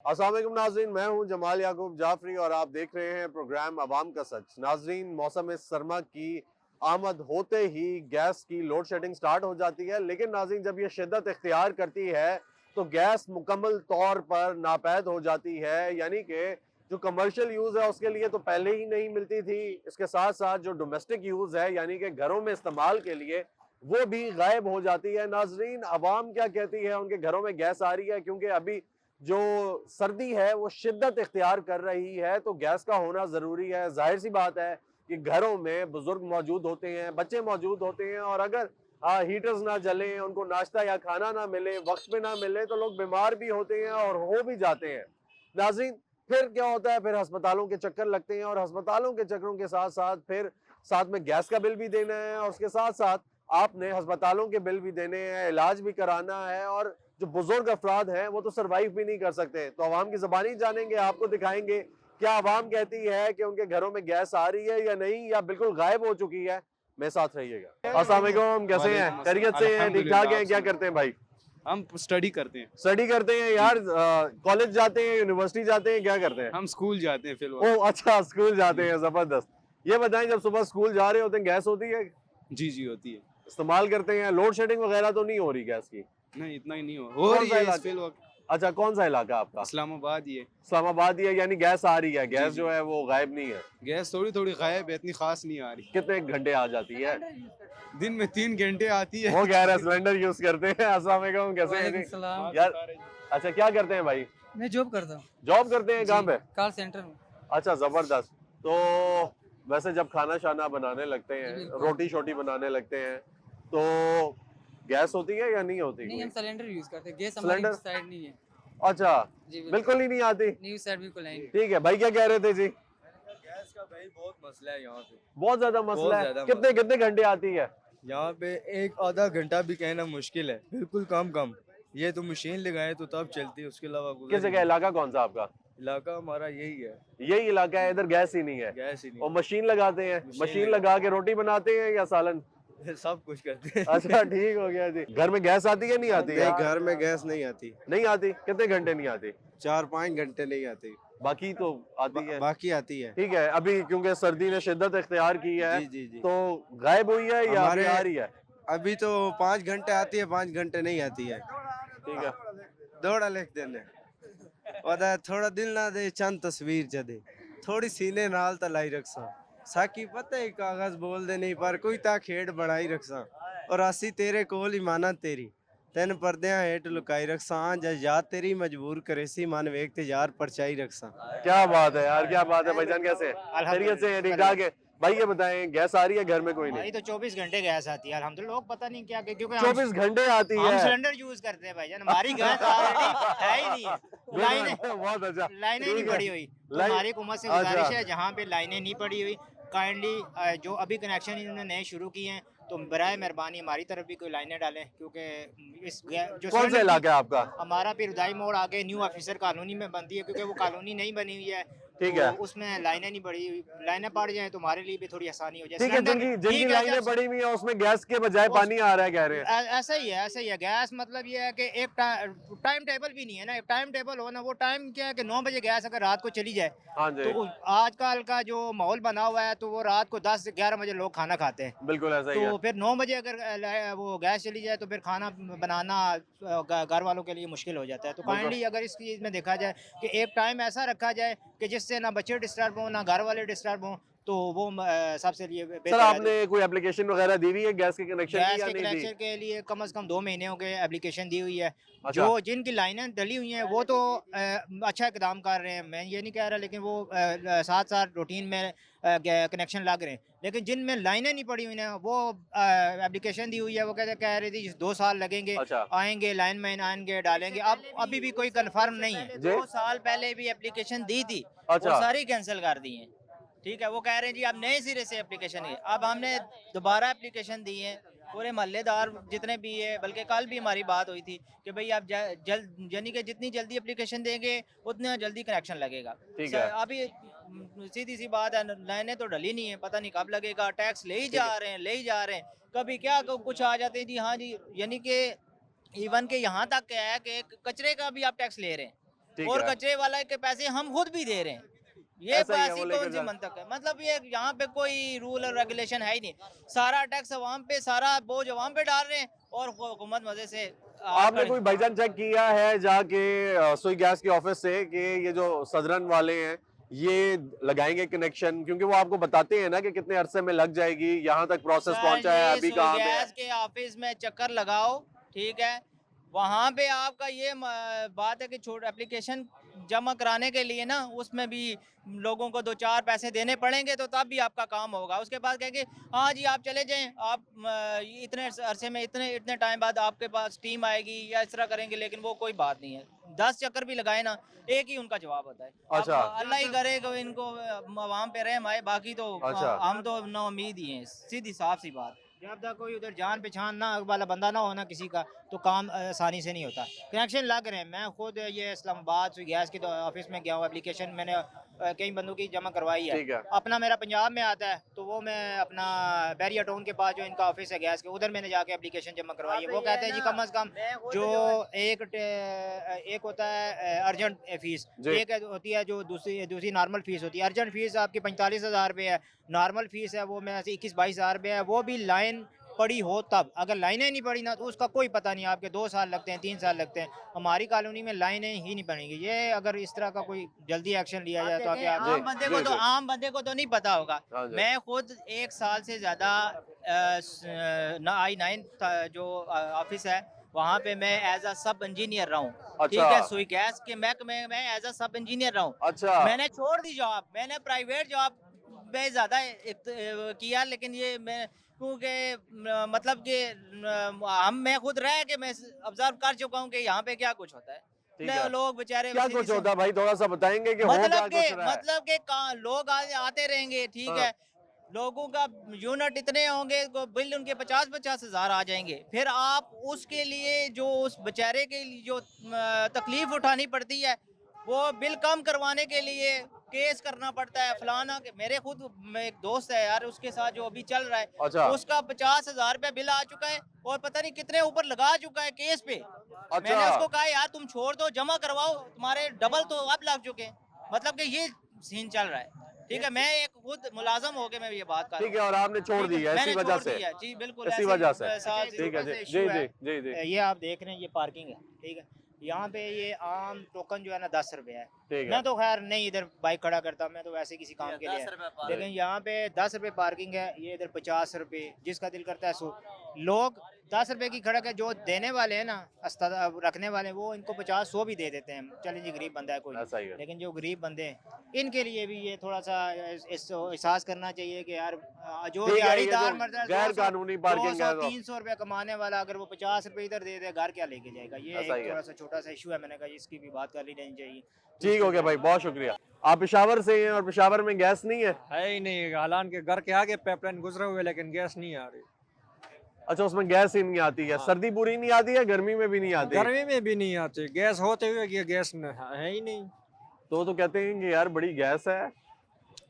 अस्सलाम वालेकुम नाजरीन, मैं हूं जमाल याकूब जाफरी और आप देख रहे हैं प्रोग्राम अवाम का सच। नाजरीन, मौसम सरमा की आमद होते ही गैस की लोड शेडिंग स्टार्ट हो जाती है, लेकिन नाजरीन जब ये शिद्दत इख्तियार करती है तो गैस मुकम्मल तौर पर नापैद हो जाती है। यानी कि जो कमर्शियल यूज़ है उसके लिए तो पहले ही नहीं मिलती थी, इसके साथ साथ जो डोमेस्टिक यूज़ है यानी कि घरों में इस्तेमाल के लिए वो भी गायब हो जाती है। नाजरीन, अवाम क्या कहती है, उनके घरों में गैस आ रही है क्योंकि अभी जो सर्दी है वो शिद्दत इख्तियार कर रही है, तो गैस का होना ज़रूरी है। जाहिर सी बात है कि घरों में बुजुर्ग मौजूद होते हैं, बच्चे मौजूद होते हैं, और अगर हीटर्स ना जलें, उनको नाश्ता या खाना ना मिले, वक्त पे ना मिले, तो लोग बीमार भी होते हैं और हो भी जाते हैं। नाज़रीन, फिर क्या होता है, फिर अस्पतालों के चक्कर लगते हैं, और अस्पतालों के चक्करों के साथ साथ फिर साथ में गैस का बिल भी देना है, और उसके साथ साथ आपने अस्पतालों के बिल भी देने हैं, इलाज भी कराना है, और जो बुजुर्ग अफराद हैं वो तो सरवाइव भी नहीं कर सकते। तो आवाम की ज़बानी जानेंगे, आपको दिखाएंगे क्या आवाम कहती है कि उनके घरों में गैस आ रही है या नहीं, या बिल्कुल गायब हो चुकी है। मेरे साथ रहिएगा। अस्सलाम वालेकुम, कैसे हैं? खैरियत से हैं? ठीक ठाक हैं? क्या करते हैं भाई? हम स्टडी करते हैं। स्टडी करते हैं यार। कॉलेज जाते हैं, यूनिवर्सिटी जाते हैं, क्या करते हैं? हम स्कूल जाते हैं फिलहाल। ओह अच्छा, स्कूल जाते हैं, जबरदस्त। ये बताएं, जब सुबह स्कूल जा रहे होते हैं गैस होती है? जी जी होती है। इस्तेमाल करते हैं? लोड शेडिंग वगैरह तो नहीं हो रही गैस की? नहीं इतना ही नहीं हो कौन रही सा है इलाका? इस फिलहाल। अच्छा, कौन सा इलाका आपका? इस्लामाबाद ही है। इस्लामाबाद ही है, यानी गैस आ रही है, जी गैस जी। जो है वो गायब नहीं है। गैस थोड़ी थोड़ी गायब है, इतनी खास नहीं आ रही। कितने घंटे आ जाती है? दिन में 3 घंटे आती है। वो कह रहे हैं सिलेंडर यूज करते हैं। अस्सलाम वालेकुम, कैसे हैं वालेकुम जी? सलाम। यार अच्छा, क्या करते हैं भाई? मैं जॉब करता हूँ जॉब करते हैं, कहाँ जी, पे? कॉल सेंटर में। अच्छा, जबरदस्त। तो वैसे जब खाना शाना बनाने लगते जी हैं, बिल्कुल। रोटी शोटी बनाने लगते हैं, तो गैस होती है या नहीं होती नहीं, हम कोई? सिलेंडर यूज करते हैं, गैस हमारी सिलेंडर? साइड नहीं है। अच्छा, जी बिल्कुल, बिल्कुल ही नहीं आती? न्यू साइड बिल्कुल नहीं। ठीक है भाई, क्या कह रहे थे जी? गैस का भाई बहुत मसला है यहाँ पे। बहुत ज्यादा मसला बहुत है। ज्यादा कितने कितने घंटे आती है? यहाँ पे एक आधा घंटा भी कहना मुश्किल है, बिल्कुल कम कम। ये तो मशीन लगाए तो तब चलती है, उसके अलावा गुजर किस ही जगह? नहीं। इलाका कौन सा आपका? इलाका हमारा यही है, यही इलाका है, इधर गैस ही नहीं है। गैस ही और नहीं मशीन लगाते हैं? मशीन मशीन लगा के रोटी बनाते हैं या सालन? है। सब कुछ करते हैं। अच्छा, ठीक हो गया जी। घर में गैस आती है नहीं आती है? नहीं, घर में गैस नहीं आती। नहीं आती? कितने घंटे नहीं आती? 4-5 घंटे नहीं आती। बाकी तो आती है। बाकी आती है। ठीक है, अभी क्योंकि सर्दी ने शिद्दत इख्तियार की है, जी जी जी। तो गायब हुई है या अभी हमारे आ रही है? अभी तो 5 घंटे आती है, 5 घंटे नहीं आती है। ठीक है। दौड़ा लिख देने वदा थोड़ा दिल ना दे, चंद तस्वीर च दे, थोड़ी सीने नाल तलाई रखसा, साकी पता ही कागज बोल दे नहीं, पर कोई ता खेड़ बनाई रखसा, और आसी तेरे कोल ईमाना तेरी, तेन पर्दियां हेठ लुकाई रखसा, जज याद तेरी मजबूर करे सी, मन वेख ते यार परछाई रखसा। क्या बात है यार, क्या बात है। भाईजान कैसे हैं? खैरियत से हैं? ठीक ठाक है भाई। ये बताएं, गैस आ रही है घर में? कोई नहीं? हमारी तो 24 घंटे गैस आती है अल्हम्दुलिल्लाह। लोग पता नहीं क्या क्योंकि 24 घंटे आती हम है? सिलेंडर यूज करते हैं भाईजान, हमारी गैस ऑलरेडी है ही नहीं है। लाइनें बहुत अच्छा। लाइनें नहीं ठीक है। पड़ी हुई, तो लाइन- हमारी हुकूमत से अच्छा। गुजारिश है जहाँ पे लाइनें नहीं पड़ी हुई, काइंडली जो अभी कनेक्शन इन्होंने नए शुरू किए हैं तो बराए मेहरबानी हमारी तरफ भी कोई लाइनें डालें, क्योंकि इस जो कौन सा सिलेंडर इलाका है आपका? हमारा फिर उदाई मोड़ आगे न्यू ऑफिसर कॉलोनी में बनती है, क्योंकि वो कॉलोनी नहीं बनी हुई है। ठीक तो है। उसमें लाइनें नहीं पड़ी हुई, लाइनें पड़ जाए तो हमारे लिए भी थोड़ी आसानी हो जाए। ठीक है, सिलेंडर जिनकी जिनकी ठीक है, लाइनें जब- पड़ी हुई है उसमें गैस के बजाय पानी आ रहा है, कह रहे हैं। ऐसा ही है, ऐसा ही है। गैस मतलब ये है कि एक टाइम टेबल भी नहीं है ना। एक टाइम टेबल हो ना, वो टाइम क्या है कि 9 बजे गैस अगर रात को चली जाए हाँ जी, तो आजकल का जो माहौल बना हुआ है तो वो रात को 10 से 11 बजे लोग खाना खाते हैं, बिल्कुल ऐसा ही है। तो फिर 9 बजे अगर वो गैस चली जाए तो फिर खाना बनाना घर वालों के लिए मुश्किल हो जाता है। तो काइंडली अगर इस चीज़ में देखा जाए कि एक टाइम ऐसा रखा जाए कि जिससे ना बच्चे डिस्टर्ब हों ना घर वाले डिस्टर्ब हों, तो वो सबसे लिए सर, बेहतर है। आपने कोई एप्लीकेशन वगैरह दी हुई है गैस के कनेक्शन की गैस या के नहीं दी? कनेक्शन के लिए कम से कम 2 महीने हो गए एप्लीकेशन दी हुई है। अच्छा। जो जिनकी लाइनें डली हुई हैं वो तो अच्छा इकदाम कर रहे हैं, मैं ये नहीं कह रहा, लेकिन वो साथ साथ रूटीन में कनेक्शन लग रहे हैं। लेकिन जिनमें लाइनें नहीं पड़ी हुई हैं वो एप्लीकेशन दी हुई है, वो कह रही थी 2 साल लगेंगे, अच्छा। आएंगे लाइन मैन आएंगे डालेंगे। अब अभी भी कोई कन्फर्म नहीं है। जी। 2 साल पहले भी एप्लीकेशन दी थी, अच्छा। वो सारी कैंसिल कर दी हैं। ठीक है, वो कह रहे हैं जी अब नए सिरे से एप्लीकेशन है। अब हमने दोबारा एप्लीकेशन दी है, पूरे मोहल्लेदार जितने भी है, बल्कि कल भी हमारी बात हुई थी कि भाई आप जल्द यानी कि जितनी जल्दी एप्लीकेशन देंगे उतना जल्दी कनेक्शन लगेगा। ठीक है। अभी सीधी सी बात है, लाइनें तो डली नहीं है, पता नहीं कब लगेगा। टैक्स ले ही जा रहे हैं, ले ही जा रहे हैं, कभी क्या कुछ आ जाते हैं जी। हाँ जी, यानी कि इवन के यहाँ तक क्या है कि कचरे का भी आप टैक्स ले रहे हैं। ठीक और है। कचरे वाला के पैसे हम खुद भी दे रहे हैं। ये ऐसा ही है, ऐसी वो लेकर कौन सी जा- मंतक है? मतलब ये यहाँ पे कोई रूल और रेगुलेशन है ही नहीं। सारा टैक्स अवाम पे, सारा बोझ अवाम पे डाल रहे हैं और हुकूमत मजे से आपने कोई भाईजान चेक किया है जाके सुई गैस के ऑफिस से कि ये जो सदरन वाले हैं ये लगाएंगे कनेक्शन, क्योंकि वो आपको बताते हैं ना कि कितने अरसे में लग जाएगी, यहाँ तक प्रोसेस पहुंचा है, अभी कहाँ पे है। गैस के ऑफिस में चक्कर लगाओ, ठीक है, वहाँ पे आपका ये बात है कि छोट एप्लीकेशन जमा कराने के लिए ना उसमें भी लोगों को 2-4 पैसे देने पड़ेंगे तो तब भी आपका काम होगा। उसके बाद कहेंगे हाँ जी आप चले जाएं, आप इतने अरसे में इतने टाइम बाद आपके पास टीम आएगी या इस तरह करेंगे, लेकिन वो कोई बात नहीं है। 10 चक्कर भी लगाए ना, एक ही उनका जवाब होता है। अच्छा। अब अल्लाह ही करे कि इनको अवाम पे रहम आए, बाकी तो अच्छा। हम तो ना उम्मीद ही हैं, सीधी साफ सी बात। जब तक कोई उधर जान पहचान ना वाला बंदा ना हो ना किसी का, तो काम आसानी से नहीं होता। कनेक्शन लग रहे हैं, मैं खुद ये इस्लामाबाद से गैस के ऑफिस में गया हूँ, एप्लीकेशन मैंने कई बंदों की जमा करवाई है। ठीक है। अपना मेरा पंजाब में आता है तो वो मैं अपना बैरिया टाउन के पास जो इनका ऑफिस है गैस के, उधर मैंने जाके एप्लीकेशन जमा करवाई है। वो कहते हैं जी कम अज़ कम जो एक होता है अर्जेंट फीस, जी। एक होती है जो दूसरी नॉर्मल फीस होती है। अर्जेंट फीस आपकी 45,000 रुपये है, नॉर्मल फीस है वो मेरे से 21-22 हज़ार रुपये है। वो भी लाइन पड़ी हो तब, अगर लाइनें नहीं पड़ी ना तो उसका कोई पता नहीं, आपके 2 साल लगते हैं, 3 साल लगते हैं। हमारी कॉलोनी में लाइनें ही नहीं बनेंगी। ये अगर इस तरह का कोई जल्दी एक्शन लिया जाए तो जी, जी, जी। आम बंदे को तो नहीं पता होगा। हाँ जी। मैं खुद 1 साल से ज़्यादा I9 जो ऑफिस है वहाँ पे मैं एज अ सब इंजीनियर रहा हूँ। ठीक अच्छा। है, सुई गैस के महकमे में मैं एज अ सब इंजीनियर रहा हूँ। अच्छा। मैंने छोड़ दी जॉब, मैंने प्राइवेट जॉब में ज़्यादा किया, लेकिन ये मैं क्योंकि मतलब कि मैं खुद रह के मैं ऑब्जर्व कर चुका हूँ कि यहाँ पे क्या कुछ होता है। ठीक है। लोग बेचारे क्या कुछ होता है भाई, थोड़ा सा बताएंगे कि हो क्या मतलब कुछ रहा है? लोग आते रहेंगे, ठीक हाँ। है, लोगों का यूनिट इतने होंगे, बिल उनके 50-50 हज़ार आ जाएंगे। फिर आप उसके लिए जो उस बेचारे के लिए जो तकलीफ उठानी पड़ती है, वो बिल कम करवाने के लिए केस करना पड़ता है फलाना के। मेरे खुद एक दोस्त है यार, उसके साथ जो अभी चल रहा है, अच्छा। उसका 50,000 रुपया बिल आ चुका है और पता नहीं कितने ऊपर लगा चुका है केस पे। अच्छा। मैंने उसको कहा यार तुम छोड़ दो, जमा करवाओ, तुम्हारे डबल तो अब लग चुके हैं। मतलब कि ये सीन चल रहा है। ठीक है, मैं एक खुद मुलाजम होके मैं ये बात कर ठीक है, और आपने छोड़ दी है इसी वजह से? जी बिल्कुल, इसी ऐसे वजह से। साथ ठीक है जी, ऐसे जी issue है। जी जी जी। ये आप देख रहे हैं, ये पार्किंग है, ठीक है, यहाँ पे ये आम टोकन जो है ना 10 रुपए है। ठीक है। मैं तो खैर नहीं इधर बाइक खड़ा करता, मैं तो वैसे किसी काम के लिए है। लेकिन यहाँ पे 10 रुपए पार्किंग है, ये इधर 50 रुपए, जिसका दिल करता है सो। लोग 10 रुपए की खड़क है, जो देने वाले हैं ना रखने वाले, वो इनको 50-100 भी दे देते हैं। चलें जी, गरीब बंदा है कोई ऐसा ही है। लेकिन जो गरीब बंदे हैं इनके लिए भी ये थोड़ा सा एहसास करना चाहिए कि यार जो ठीक है, ये दिहाड़ीदार जो मर्द है, गैर 200 कानूनी पार्किंग है तो- 300 रुपया कमाने वाला, अगर वो 50 रुपए इधर दे दे, घर क्या लेके जाएगा? ये ऐसा ही एक है। थोड़ा सा छोटा सा इशू है, मैंने कहा इसकी भी बात कर ली जानी चाहिए। ठीक हो गया भाई, बहुत शुक्रिया। आप पेशावर से हैं और पेशावर में गैस नहीं है? है ही नहीं। हालांकि के घर के आगे पाइपलाइन गुजरे हुए, लेकिन गैस नहीं आ रही। अच्छा, उसमें गैस ही नहीं आती है। हाँ। सर्दी पूरी नहीं आती है, गर्मी में भी नहीं आती? गर्मी में भी नहीं आती। गैस होते हुए कि गैस है ही नहीं। तो कहते हैं कि यार बड़ी गैस है।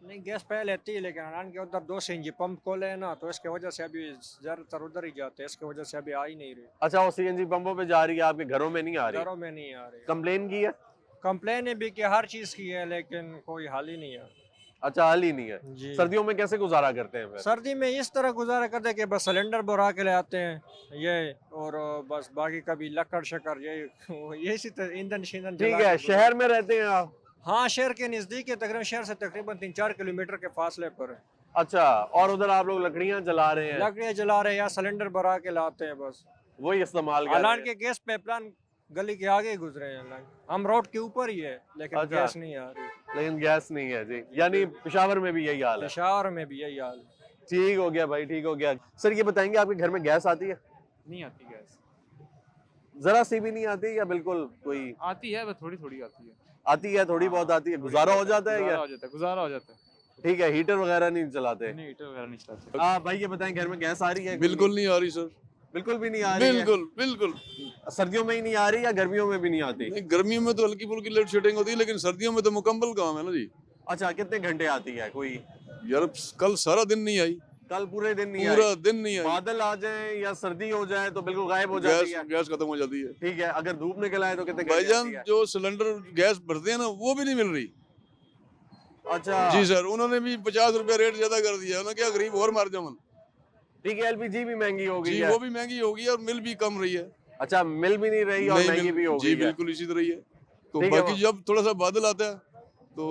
नहीं, गैस पहले आती है, लेकिन हालांकि उधर 2 सीएनजी पंप खोले हैं ना, तो इसके वजह से अभी ज्यादातर उधर ही जाते हैं। इसके वजह से अभी आ ही नहीं रही। अच्छा, वो सीएनजी पंपों पे जा रही है, आपके घरों में नहीं आ रही? घरों में नहीं आ रही। कंप्लेन की है? कंप्लेन भी कि हर चीज की है, लेकिन कोई हाल ही नहीं है। अच्छा, हाल ही नहीं है। जी। सर्दियों में कैसे गुजारा करते हैं फिर? सर्दी में इस तरह गुजारा करते हैं कि बस सिलेंडर भरा के ले आते हैं ये, और बस बाकी कभी लकड़ शक्कर यही ईंधन शींधन ठीक जला है, के शहर में रहते हैं आप? हाँ, शहर के नजदीक है, तकरीबन शहर से तकरीबन 3-4 किलोमीटर के फासले पर है। अच्छा, और उधर आप लोग लकड़ियां जला रहे हैं? लकड़ियाँ जला रहे हैं या सिलेंडर भरा के लाते हैं, बस वही इस्तेमाल कर रहे हैं। हालांकि गैस पाइपलाइन गली के आगे गुजरे हैं, हम रोड के ऊपर ही है, लेकिन अच्छा। गैस नहीं आ रही। लेकिन गैस नहीं है जी, यानी पेशावर में भी यही हाल है? पेशावर में भी यही हाल है। ठीक हो गया भाई, ठीक हो गया। सर ये बताएंगे आपके घर में गैस आती है? नहीं आती गैस। जरा सी भी नहीं आती या बिल्कुल कोई? आती है, बस थोड़ी थोड़ी आती है। आती है, थोड़ी बहुत आती है। गुजारा हो जाता है गुजारा या? हो जाता है, गुजारा हो जाता है। ठीक है, हीटर वगैरह नहीं चलाते? नहीं, हीटर वगैरह नहीं चलाते। भाई ये बताएं, घर में गैस आ रही है? बिल्कुल नहीं आ रही सर, बिल्कुल भी नहीं आ रही है? बिल्कुल बिल्कुल। सर्दियों में ही नहीं आ रही या गर्मियों में भी नहीं आती? नहीं, गर्मियों में तो हल्की फुल्की लोड शेडिंग होती है, लेकिन सर्दियों में तो मुकम्मल काम है ना जी। अच्छा, कितने घंटे आती है कोई? यार कल सारा दिन नहीं आई। कल पूरे दिन नहीं पूरा आई। दिन नहीं आई। बादल आ जाए या सर्दी हो जाए तो बिल्कुल गायब हो जाती गैस है। गैस खत्म हो जाती है ठीक है, अगर धूप निकल आए तो कितने घंटे भाईजान। आती है? जो सिलेंडर गैस भरते हैं ना वो भी नहीं मिल रही। अच्छा जी सर, उन्होंने भी 50 रुपया रेट ज्यादा कर दिया। उन्होंने क्या गरीब और मार जाओ। ठीक है, एलपीजी भी महंगी हो गई जी है। वो भी महंगी हो गई है और मिल भी कम रही है। अच्छा, मिल भी नहीं रही और नहीं महंगी मिल- भी हो जी गई है। बिल्कुल इसी तरह ही है। तो ठीक है, बाकी जब थोड़ा सा बादल आता है तो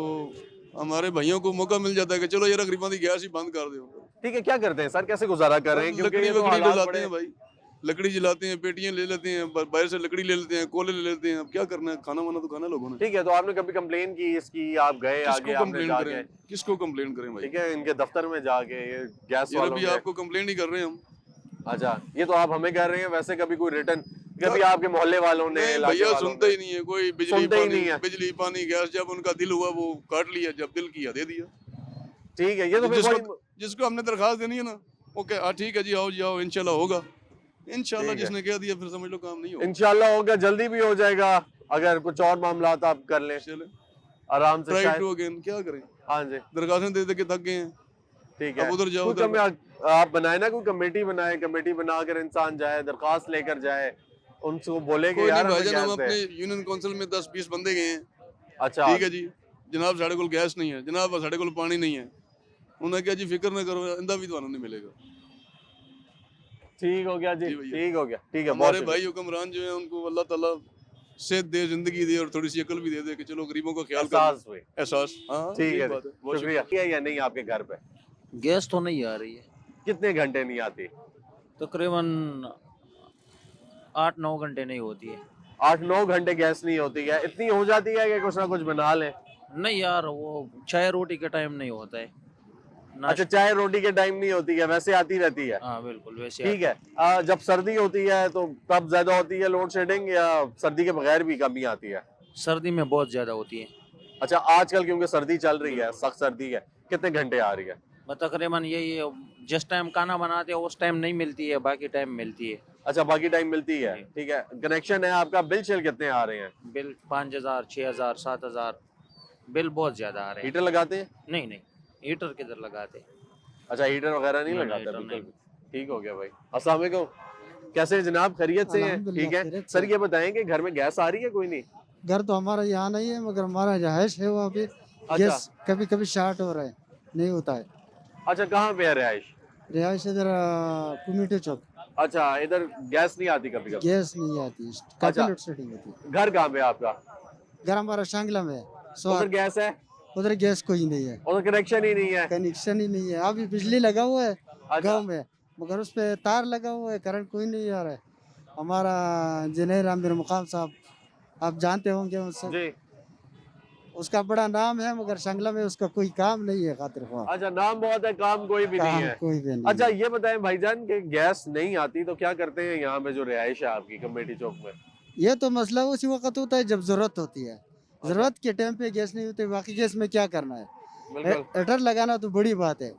हमारे भाइयों को मौका मिल जाता है कि चलो यार गरीबां की गैस ही बंद कर दो। ठीक है, क्या करते हैं सर, कैसे गुजारा कर रहे हैं? क्योंकि लकड़ी ये तो वकड़ी हालात जलाते बड़े- हैं भाई, लकड़ी जलाते हैं, पेटियां ले लेते हैं, बाहर से लकड़ी ले लेते हैं, कोले ले लेते हैं। अब क्या करना है, खाना वाना तो खाना लोगों ने। ठीक है, तो आपने कभी कंप्लेन की इसकी? आप गए आगे, किसको आपने कंप्लेन जाके? करें, किसको कंप्लेन करें भाई? ठीक है, इनके दफ्तर में जाके ये गैस यार वालों अभी के- आपको कंप्लेन ही कर रहे हैं हम। अच्छा, ये तो आप हमें कर रहे हैं। वैसे कभी कोई रिटर्न, कभी आपके मोहल्ले वालों ने, नहीं इलाके भैया वालों सुनते ने? ही नहीं है कोई। बिजली पानी गैस जब उनका दिल हुआ वो काट लिया, जब दिल किया दे दिया। ठीक है, ये तो फिर जिसको हमने दरखास्त देनी है ना वो क्या ठीक है जी आओ जी आओ इंशाल्लाह होगा। इंशाल्लाह ठीक है। जिसने कह दिया फिर समझ लो काम नहीं होगा। इंशाल्लाह होगा, जल्दी भी हो जाएगा। अगर कुछ और मामला आप कर लें चले आराम से ट्राई शायद। टू अगेन, क्या करें, हाँ जी, दरखास्तें दे दे के थक गए हैं। ठीक है। अब उधर जाओ, कोई उधर आप बनाए ना, कोई कमेटी बनाए, कमेटी बनाकर इंसान जाए, दरखास्त लेकर जाए, उनको बोले कि कोई यार नहीं हमें भाईजान, हम गैस अपने दे। यूनियन काउंसिल में 10-20 बंदे गए हैं। अच्छा, ठीक है जी, जनाब साढ़े को गैस नहीं है, जनाब साढ़े को पानी नहीं है। उन्होंने कहा जी फिक्र ना करो, इंदा भी तो नहीं मिलेगा। ठीक हो गया जी, जी भैया। ठीक हो गया, ठीक है। हमारे बहुत भाई हुक्मरान जो है उनको अल्लाह ताला सेहत दे, जिंदगी दे और थोड़ी सी अकल भी दे दे कि चलो गरीबों का ख्याल कर। एहसास हुए। एहसास, हाँ ठीक यही है, बात है। बहुत शुक्रिया। शुक्रिया। या नहीं आपके घर पे गैस तो नहीं आ रही है, कितने घंटे नहीं आती? तकरीबन 8-9 घंटे नहीं होती है। 8-9 घंटे गैस नहीं होती है? इतनी हो जाती है कि कुछ ना कुछ बना लें? नहीं यार, वो चाय रोटी के टाइम नहीं होता है। अच्छा, चाय रोटी के टाइम नहीं होती है, वैसे आती रहती है? हाँ बिल्कुल वैसे ठीक है। जब सर्दी होती है तो तब ज्यादा होती है लोड शेडिंग, या सर्दी के बगैर भी कमी आती है? सर्दी में बहुत ज्यादा होती है। अच्छा, आजकल क्योंकि सर्दी चल रही है, सख्त सर्दी है, कितने घंटे आ रही है? तकरीबन यही जिस टाइम खाना बनाते हैं उस टाइम नहीं मिलती है, बाकी टाइम मिलती है। अच्छा, बाकी टाइम मिलती है। जी। ठीक है, कनेक्शन है आपका। बिल शिल कितने आ रहे हैं? बिल 5000, 6000, 7000 बिल बहुत ज्यादा आ रहे हैं। हीटर लगाते हैं? नहीं नहीं, हीटर किधर लगाते? अच्छा, हीटर वगैरह नहीं नहीं, लगाते? हीटर बिल्कुल नहीं। ठीक हो गया भाई। अस्सलाम वालेकुम, कैसे हैं जनाब, खैरियत से हैं? अल्हम्दुलिल्लाह, ठीक है खैरियत सर, से। ये बताएं कि घर में गैस आ रही है? कोई नहीं? घर तो हमारा यहाँ नहीं है, मगर हमारा रहायश है वहाँ पे। अच्छा। गैस कभी कभी शार्ट हो रहा है, नहीं होता है। अच्छा, कहाँ पे है रिहाइश? रिहायश इधर कम्युनिटी चौक। अच्छा, इधर गैस नहीं आती कभी कभी? गैस नहीं आती, अच्छा। काफी लोड शेडिंग होती है। घर कहाँ पे है आपका? घर हमारा शांगला में है। उधर गैस है? उधर गैस कोई नहीं है, उधर कनेक्शन ही नहीं है? कनेक्शन ही नहीं है। अभी बिजली लगा हुआ है अच्छा। गांव में, मगर उस पे तार लगा हुआ है, करंट कोई नहीं आ रहा है। हमारा इंजीनियर आमिर मुकाम साहब, आप जानते होंगे उससे, जी। उसका बड़ा नाम है, मगर शंगला में उसका कोई काम नहीं है खातिर ख्वाह। अच्छा, नाम बहुत है, काम कोई भी नहीं काम है। कोई भी नहीं अच्छा, है। ये बताएं भाईजान कि गैस नहीं आती तो क्या करते हैं यहाँ पे जो रिहाइश है आपकी कमेटी चौक में? ये तो मसला उसी वक्त होता है जब जरूरत होती है। जरूरत के टाइम पे गैस नहीं होती, बाकी गैस में क्या करना है? बिल्कुल। हीटर लगाना तो बड़ी बात है,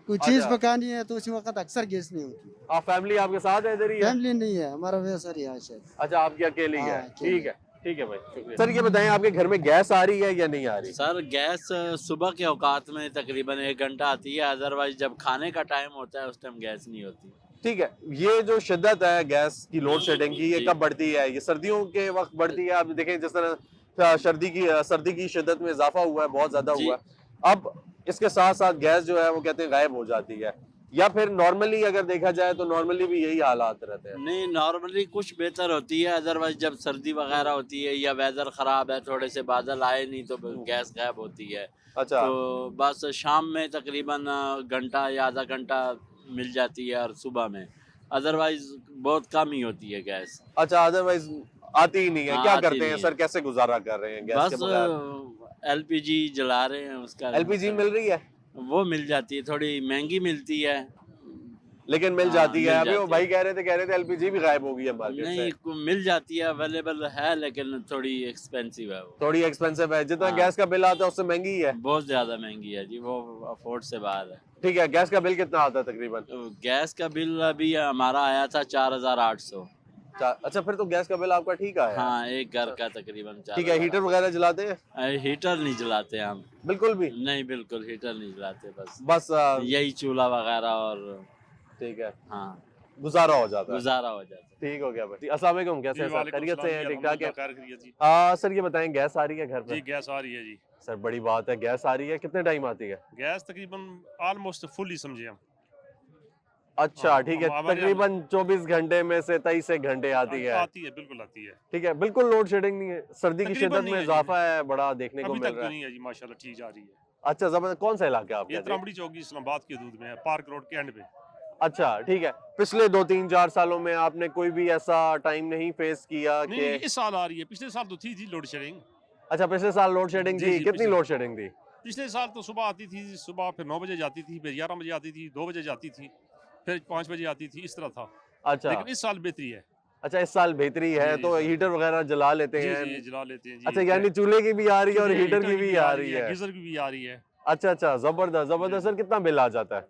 कोई चीज अच्छा। पकानी है तो उसी वक्त अक्सर गैस नहीं होती। आप फैमिली आपके साथ है इधर ही है? फैमिली नहीं है हमारा, वैसा रिहायश है। अच्छा, आपकी अकेली है? हाँ, अकेली। ठीक है, ठीक है भाई, शुक्रिया। सर ये बताएं, आपके घर में गैस आ रही है या नहीं आ रही? सर गैस सुबह के औकात में तकरीबन 1 घंटा आती है, अदरवाइज जब खाने का टाइम होता है उस टाइम गैस नहीं होती। ठीक है, ये जो शिद्दत है गैस की लोड शेडिंग की, ये जी। कब बढ़ती है? ये सर्दियों के वक्त बढ़ती है? आप देखें जिस तरह सर्दी की शिद्दत में इजाफा हुआ है, बहुत ज्यादा जी। हुआ है। अब इसके साथ साथ गैस जो है वो कहते हैं गायब हो जाती है, या फिर नॉर्मली अगर देखा जाए तो नॉर्मली भी यही हालात रहते हैं? नहीं, नॉर्मली कुछ बेहतर होती है, अदरवाइज जब सर्दी वगैरह होती है या वेदर ख़राब है, थोड़े से बादल आए नहीं तो गैस गायब होती है। अच्छा। तो बस शाम में तकरीबन घंटा या आधा घंटा मिल जाती है और सुबह में, अदरवाइज बहुत कम ही होती है गैस। अच्छा, अदरवाइज आती ही नहीं है? हाँ, क्या आती करते हैं नहीं सर, कैसे गुजारा कर रहे हैं गैस के बस बगैर? LPG जला रहे हैं उसका। एलपीजी मिल रही है? वो मिल जाती है, थोड़ी महंगी मिलती है लेकिन मिल हाँ, जाती है। मिल अभी वो जाती भाई है। कह रहे थे एलपीजी भी गायब हो गई है मार्केट नहीं, से। मिल जाती है, अवेलेबल है, लेकिन थोड़ी एक्सपेंसिव है वो। थोड़ी एक्सपेंसिव है, जितना हाँ। गैस का बिल आता है उससे महंगी ही है? बहुत ज़्यादा महंगी है जी, वो अफोर्ड से बाहर है। ठीक है, गैस का बिल कितना आता है तकरीबन? तो गैस का बिल अभी हमारा आया था 4800। अच्छा फिर तो गैस का बिल आपका ठीक आया। हाँ, एक घर का तकरीबन 4 ठीक है, हीटर वगैरह जलाते हैं? हीटर नहीं जलाते हम, बिल्कुल भी नहीं बिल्कुल हीटर नहीं जलाते, बस यही चूल्हा वगैरह और ठीक है, हाँ गुजारा हो जाता है। गुजारा हो जाता है। ठीक हो गया भाई। अस्सलाम वालेकुम, कैसे हैं सर? खैरियत से हैं? ठीक ठाक है? जी सर ये बताएं, गैस आ रही है घर पे? गैस आ रही है जी। सर बड़ी बात है, गैस आ रही है, कितने टाइम आती है? गैस तकरीबन ऑलमोस्ट फुल ही समझे हम। अच्छा हाँ, ठीक है, हमारे तकरीबन 24 घंटे में से 23 एक घंटे आती है। आती है, बिल्कुल आती है। ठीक है, बिल्कुल लोड शेडिंग नहीं है। सर्दी की तकरीबन शिद्दत नहीं में है जी। इजाफा है बड़ा देखने को अभी मिल तक रहा तो है। नहीं है जी, माशाल्लाह ठीक जा रही है। अच्छा जबरदस्त, कौन सा इलाका है ये आपका? त्रामड़ी चौकी इस्लामाबाद के हदूद में है, पार्क रोड के एंड पे। अच्छा ठीक है, पिछले 2-3-4 सालों में आपने कोई भी ऐसा टाइम नहीं फेस किया नहीं, कि? इस साल आ रही है, पिछले साल तो थी लोड शेडिंग। अच्छा पिछले साल लोड शेडिंग जी, थी, जी, कितनी पिछले- लोड शेडिंग थी? पिछले साल तो सुबह आती थी, सुबह फिर 9 बजे जाती थी, फिर 11 बजे आती थी, 2 बजे जाती थी, फिर 5 बजे आती थी, इस तरह था। अच्छा लेकिन इस साल बेहतरी है। अच्छा इस साल बेहतरी है, जी, तो जी। हीटर वगैरह जला लेते जी हैं? जी जला लेते हैं जी। अच्छा यानी चूल्हे की भी आ रही है और हीटर की भी आ रही है? गीजर की भी आ रही है। अच्छा अच्छा, जबरदस्त जबरदस्त। सर कितना बिल आ जाता है?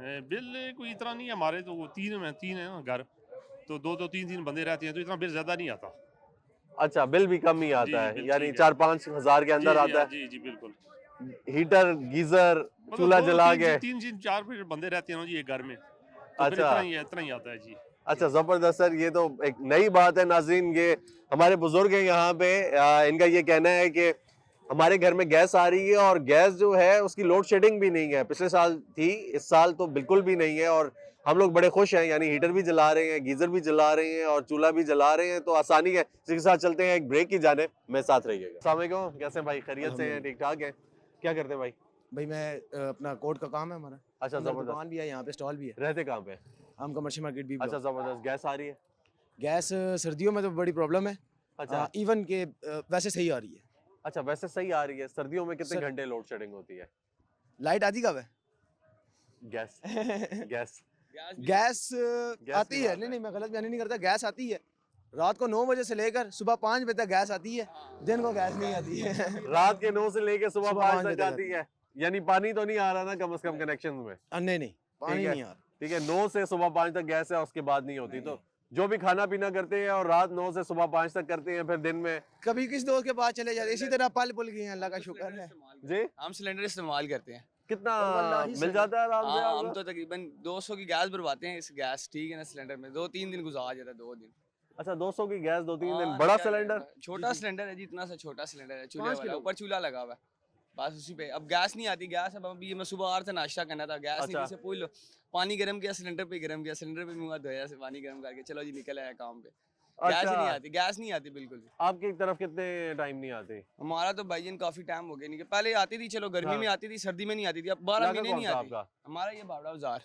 बिल कोई इतना नहीं है, हमारे तो वो तीन है ना घर, तो 2-3 बंदे रहते हैं, तो इतना बिल ज्यादा नहीं आता। अच्छा बिल भी कम ही आता जी, है, बिल यानी ठीक है। 4-5 हजार के अंदर आता है? जी जी बिल्कुल। हीटर गीजर चूल्हा जला के? 3-4 बंदे रहते हैं ना जी एक घर में, तो फिर अच्छा इतना ही आता है जी। अच्छा जबरदस्त। सर ये तो एक नई बात है नाज़रीन, ये हमारे बुजुर्ग हैं यहाँ पे, इनका ये कहना है कि हमारे घर में गैस आ रही है और गैस जो है उसकी लोड शेडिंग भी नहीं है। पिछले साल थी, इस साल तो बिल्कुल भी नहीं है और हम लोग बड़े खुश हैं, यानी हीटर भी जला रहे हैं, गीजर भी जला रहे हैं और चूल्हा भी जला रहे हैं, तो आसानी है। इसी के साथ चलते हैं एक ब्रेक की जानिब, मैं साथ रहिएगा। अस्सलाम वालेकुम, कैसे हैं भाई? खैरियत से हैं? ठीक ठाक है? क्या करते हैं भाई? भाई मैं अपना कोड का काम है हमारा। अच्छा अंदर जबरदस्त। दुकान भी है, यहाँ पे स्टॉल भी है। रहते कहाँ पे? हम कमर्शियल मार्केट भी अच्छा जबरदस्त। गैस आ रही है? गैस सर्दियों में तो बड़ी प्रॉब्लम है। अच्छा इवन के वैसे सही आ रही है। अच्छा वैसे सही आ रही है। सर्दियों में कितने सर- घंटे लोड शेडिंग होती है? लाइट आती कब है? गैस गैस गैस गैस आती की है, बात नहीं है। नहीं मैं गलत बयानी नहीं करता, गैस आती है। रात को 9 बजे से लेकर सुबह 5 बजे तक गैस आती है, दिन को गैस नहीं आती है। रात के 9 से लेके सुबह सुबह 5 5 तक बजे आती है, यानी पानी तो नहीं आ रहा ना कम से कम कनेक्शन में? नहीं नहीं पानी है। नहीं आ रहा। ठीक है, 9 से सुबह 5 तक गैस है, उसके बाद नहीं होती। तो जो भी खाना पीना करते हैं और रात 9 से सुबह 5 तक करते हैं, फिर दिन में कभी किस दोस्त के पास चले जाते, इसी तरह पल पुल गए हैं, अल्लाह का शुक्र है। जी हम सिलेंडर इस्तेमाल करते हैं। कितना वल्लाही मिल सही। जाता है आराम से हाँ, हम आपको? तो तकरीबन 200 की गैस भरवाते हैं, इस गैस ठीक है ना सिलेंडर में 2-3 दिन गुजार जाता है, 2 दिन। अच्छा 200 की गैस 2-3 दिन, हाँ, बड़ा क्या सिलेंडर? करें, छोटा सिलेंडर है जी, इतना सा छोटा सिलेंडर है, चूल्हे 5 वाला, किलो। ऊपर चूल्हा लगा हुआ है, बस उसी पे। अब गैस नहीं आती, गैस अब अभी मैं सुबह आ रहा था नाश्ता करना था, गैस नहीं अच्छा। थी, से पूछ लो, पानी गर्म किया सिलेंडर पे गर्म किया, सिलेंडर पे मुँह हाथ धोया से पानी गर्म करके, चलो जी निकल आया काम पे। गैस ही नहीं अच्छा आती, गैस नहीं आती बिल्कुल भी। आपकी तरफ कितने टाइम नहीं आती? हमारा तो भाईजान काफी टाइम हो गया नहीं, कि पहले आती थी, चलो गर्मी हाँ। में आती थी, सर्दी में नहीं आती थी, अब 12 इलाका महीने कौन नहीं सा आती। आपका? हमारा ये बावड़ा बाजार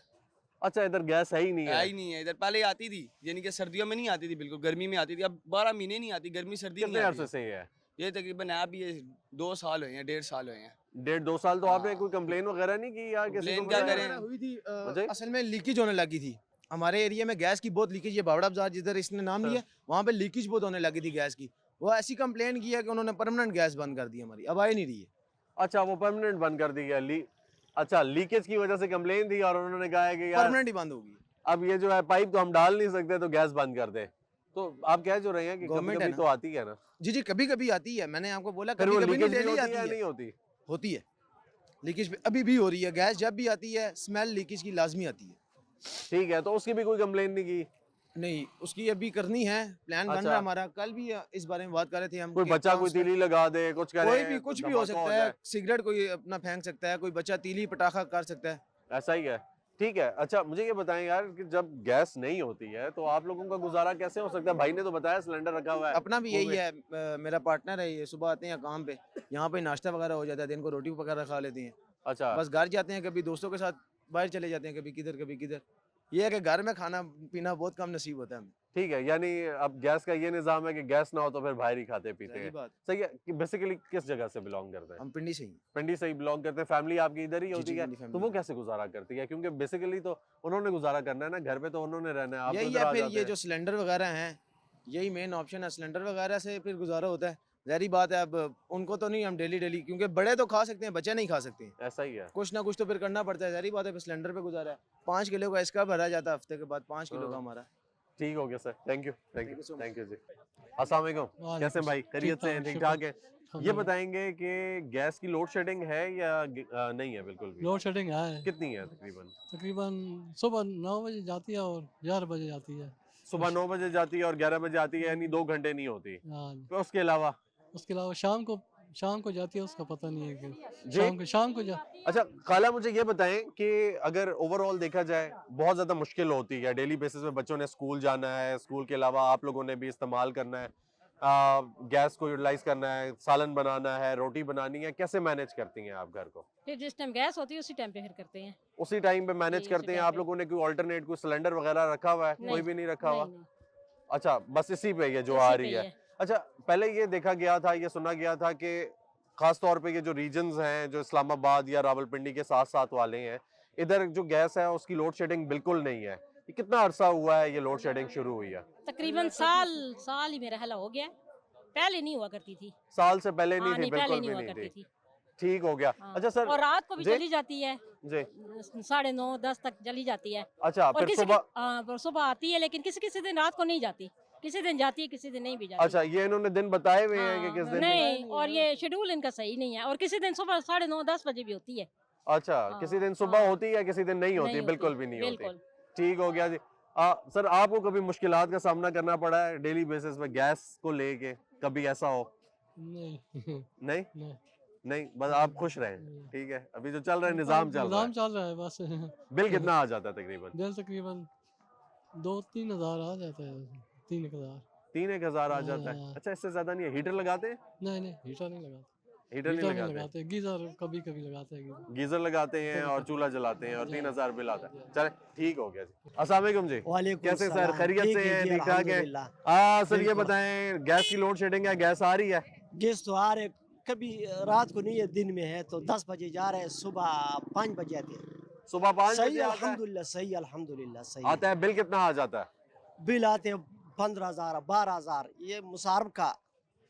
अच्छा इधर गैस है ही नहीं है है? ही नहीं है इधर, पहले आती थी, यानी कि सर्दियों में नहीं आती थी बिल्कुल, गर्मी में आती थी, अब 12 महीने नहीं आती, गर्मी सर्दी कितने नहीं अरसे आती। से ही है? ये तकरीबन आप ये 2 साल हुए हैं, 1.5 साल हुए हैं। 1.5-2 साल तो आपने हाँ। कोई कंप्लेन वगैरह नहीं की यार? किसी को Complain क्या बताया? करें? हुई थी मुझे? असल में लीकेज होने लगी थी हमारे एरिया में, गैस की बहुत लीकेज। ये बावड़ा बाजार जिधर इसने नाम लिया, वहाँ पे लीकेज बहुत होने लगी थी गैस की। वो ऐसी कंप्लेन किया कि उन्होंने परमानेंट गैस बंद कर दी हमारी, अब आ ही नहीं रही है। अच्छा वो परमानेंट बंद कर दी है। अच्छा लीकेज की वजह से कंप्लेन थी और उन्होंने कहा है कि यार परमानेंट ही बंद होगी। अब ये जो है पाइप तो हम डाल नहीं सकते, तो गैस बंद कर दे। तो आप कह जो रहे हैं कि गवर्नमेंट है कभी ना। तो आती है ना? जी जी कभी कभी आती है, मैंने आपको बोला फिर कभी वो कभी नहीं, लीकेज भी डेली होती है या आती है। नहीं होती? होती है लीकेज, अभी भी हो रही है। गैस जब भी आती है स्मेल लीकेज की लाजमी आती है। ठीक है, तो उसकी भी कोई कंप्लेन नहीं की? नहीं उसकी अभी करनी है, प्लान बन रहा अच्छा। है हमारा। कल भी इस बारे में बात कर रहे थे हम। कोई कि बच्चा कोई council- तीली लगा दे, कुछ करे, कोई भी कुछ भी हो धमाका सकता है, जाए। सिगरेट कोई अपना फेंक सकता है, कोई बच्चा तीली पटाखा कर सकता है। ऐसा ही है। ठीक है, अच्छा मुझे ये बताएं यार कि जब गैस नहीं होती है तो आप लोगों का गुजारा कैसे हो सकता है? भाई ने तो बताया सिलेंडर रखा हुआ है अपना भी वो यही है, मेरा पार्टनर है, ये सुबह आते हैं काम पे, यहाँ पे नाश्ता वगैरह हो जाता है, दिन को रोटी वगैरह खा लेते हैं, अच्छा बस घर जाते हैं, कभी दोस्तों के साथ बाहर चले जाते हैं, कभी किधर कभी किधर। ये है कि घर में खाना पीना बहुत कम नसीब होता है हमें। ठीक है, यानी अब गैस का ये निजाम है कि गैस ना हो तो फिर बाहर ही खाते पीते सही हैं। बात। सही है कि बेसिकली किस जगह से बिलोंग करते हैं? हम पिंडी से ही। पिंडी से ही बिलोंग करते हैं। फैमिली आपकी इधर ही जी, होती जी, है, मेरी तो family वो कैसे गुजारा करती है? क्योंकि बेसिकली तो उन्होंने गुजारा करना है ना, घर पे तो उन्होंने रहना है, आप तो यही इधर है आ फिर, जाते ये हैं। जो सिलेंडर वगैरह हैं यही मेन ऑप्शन है, सिलेंडर वगैरह से फिर गुजारा होता है। ज़ाहिर बात है, अब उनको तो नहीं हम डेली डेली, क्योंकि बड़े तो खा सकते हैं, बच्चे नहीं खा सकते। ऐसा ही है। कुछ ना कुछ तो फिर करना पड़ता है, ज़ाहिर बात है। फिर सिलेंडर पे गुजारा है, 5 किलो का इसका भरा जाता है हफ्ते के बाद, 5 किलो का हाँ। हमारा। ठीक हो गया सर, थैंक यू जी। अस्सलाम वालेकुम, कैसे हैं भाई, खैरियत से हैं, ठीक ठाक है? ये बताएंगे कि गैस की लोड शेडिंग है या नहीं है बिल्कुल भी? लोड शेडिंग है, कितनी है तकरीबन? तकरीबन सुबह 9 बजे जाती है और 11 बजे जाती है। सुबह 9 बजे जाती है और 11 बजे आती है, यानी 2 घंटे नहीं होती। हाँ, तो उसके अलावा शाम को जाती है, उसका पता नहीं है कि जी? शाम को जा अच्छा खाला, मुझे ये बताएं कि अगर ओवरऑल देखा जाए बहुत ज़्यादा मुश्किल होती है, डेली बेसिस पे बच्चों ने स्कूल जाना है, स्कूल के अलावा आप लोगों ने भी इस्तेमाल करना है, गैस को यूटिलाइज करना है, सालन बनाना है, रोटी बनानी है, कैसे मैनेज करती हैं आप घर को? फिर जिस टाइम गैस होती है उसी टाइम पे फिर करते हैं। उसी टाइम पे मैनेज जी, करते उसी हैं टाइम आप पे। लोगों ने? कोई अल्टरनेट, कोई सिलेंडर वगैरह रखा हुआ है? कोई भी नहीं रखा हुआ? नहीं, अच्छा, बस इसी पे ये जो इसी आ पे रही ही है। है। अच्छा, पहले ये देखा गया था, ये सुना गया था कि खास तौर पे ये जो रीजन्स हैं, जो इस्लामाबाद या रावलपिंडी के साथ साथ वाले हैं, इधर जो गैस है उसकी लोड शेडिंग बिल्कुल नहीं है। ये कितना अरसा हुआ है ये लोड शेडिंग शुरू हुई है? तकरीबन साल ही मेरा हाला हो गया, पहले नहीं हुआ करती थी। साल से पहले नहीं हाँ, थी, नहीं, बिल्कुल पहले भी नहीं हुआ नहीं करती थी। थी। ठीक हो गया। हाँ। अच्छा सर, और रात को भी जी? चली जाती है, जी। 9:30 10 तक चली जाती है। अच्छा, और फिर सुबह? हाँ, सुबह आती है, लेकिन किसी किसी दिन रात को नहीं जाती, किसी दिन जाती है, किसी दिन नहीं भी जाती। अच्छा, ये इन्होंने दिन बताए हुए हैं कि किस दिन? नहीं, और ये शेड्यूल इनका सही नहीं है, और किसी दिन सुबह 9:30 10 बजे भी होती है। अच्छा, किसी दिन सुबह होती है, किसी दिन नहीं होती, नहीं होती, बिल्कुल भी नहीं होती। बिल्कुल। ठीक हो गया जी। सर, आपको कभी मुश्किलात का सामना करना पड़ा है डेली बेसिस पे गैस को लेके? कभी ऐसा हो? नहीं नहीं? नहीं। नहीं, बस आप खुश रहें, ठीक है? अभी जो चल रहा है निजाम चल रहा है। चल रहा है बस। बिल कितना आ जाता है तकरीबन? बिल तकरीबन 2-3 हज़ार आ जाता है, 3-1 3-1 हज़ार आ जाता है। अच्छा, इससे ज्यादा नहीं है? हीटर लगाते हैं? नहीं हीटर नहीं लगाते। हीटर नहीं लगाते? गीजर कभी कभी लगाते हैं। गीजर लगाते हैं और चूल्हा जलाते हैं और 3,000 बिल आता है। चले, ठीक हो गया जी। अस्सलाम वालेकुम जी। वालेकुम कैसे सर, सलाम। खैरियत ठीक से है हैं, जी, ठीक ठाक है? अल्हम्दुलिल्लाह। सर ये बिल्कुल। बताएं, गैस की लोड शेडिंग है, गैस आ रही है? गैस तो आ रहे, कभी रात को नहीं है, दिन में है, तो 10 बजे जा रहे हैं, सुबह 5 बजे आते हैं। सुबह 5 सही बजे आता है? अल्हम्दुलिल्लाह, सही अल्हम्दुलिल्लाह सही आता है। बिल कितना आ जाता है? बिल आते हैं 15,000 12,000, ये मुसारफ का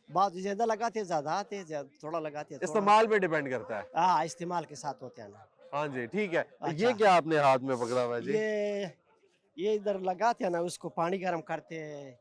बहुत ज्यादा लगाते हैं, ज्यादा आते हैं, थोड़ा लगाते हैं, थोड़ा। इस्तेमाल पे डिपेंड करता है। हाँ, इस्तेमाल के साथ होते हैं ना। हाँ जी, ठीक है। अच्छा। ये क्या आपने हाथ में पकड़ा हुआ है जी? ये इधर लगाते हैं ना, उसको पानी गर्म करते हैं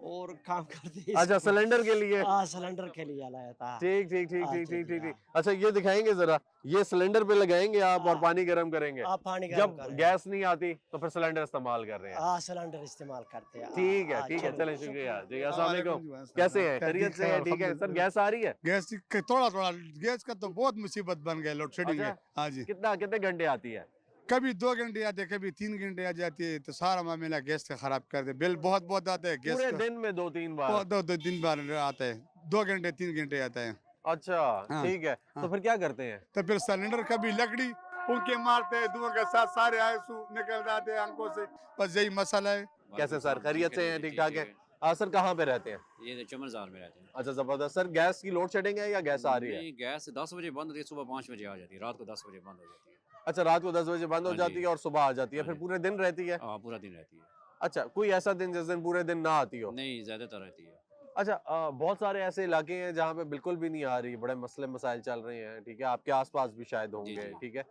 और काम करते हैं। अच्छा, इसको। सिलेंडर के लिए? हाँ, सिलेंडर के लिए लाया था। ठीक ठीक ठीक हाँ, ठीक जी, ठीक जी, ठीक ठीक। अच्छा, ये दिखाएंगे जरा, ये सिलेंडर पे लगाएंगे आप और पानी गर्म करेंगे? हाँ, पानी गर्म जब करेंगे। गैस नहीं आती तो फिर सिलेंडर इस्तेमाल कर रहे हैं? हाँ, सिलेंडर इस्तेमाल करते हैं। ठीक है, हाँ, ठीक है, चलो। चलें, शुक्रिया जी। अस्सलाम वालेकुम, कैसे हैं, खैरियत से हैं? ठीक है सर, गैस आ रही है? गैस थोड़ा थोड़ा, गैस का तो बहुत मुसीबत बन गया, लोड शेडिंग है। अच्छा? हाँ जी। कितने घंटे आती है? कभी 2 घंटे आते, कभी 3 घंटे आ जाती है, तो सारा मामला गैस का खराब कर दे। बिल बहुत आता है गैस पूरे का। दिन में 2-3 बार? 2-3 बार आता है, 2 घंटे 3 घंटे आता है। अच्छा, हाँ। ठीक है। तो फिर क्या करते हैं? तो फिर सिलेंडर कभी लकड़ी उनके मारते हैं, धुआं के साथ सारे आंसू निकल जाते हैं आंखों से, बस यही मसला है। कैसे सर, खैरियत से हैं, ठीक ठाक है? सर कहाँ पे रहते हैं? ये चमरजार में रहते हैं। अच्छा, जबरदस्त। सर, गैस की लोड शेडिंग है या गैस आ रही है? नहीं, गैस 10 बजे बंद होती है, सुबह 5 बजे आ जाती है, रात को 10 बजे बंद हो जाती है। अच्छा, रात को 10 बजे बंद हो हाँ जाती जी। है और सुबह आ जाती है, हाँ फिर जी। पूरे दिन रहती है? हाँ, पूरा दिन रहती है। अच्छा, कोई ऐसा दिन जिस दिन पूरे दिन ना आती हो? नहीं, ज्यादातर रहती है। अच्छा, बहुत सारे ऐसे इलाके हैं जहाँ पे बिल्कुल भी नहीं आ रही, बड़े मसले मसाइल चल रहे हैं, ठीक है? आपके आसपास भी शायद होंगे, जी। ठीक है?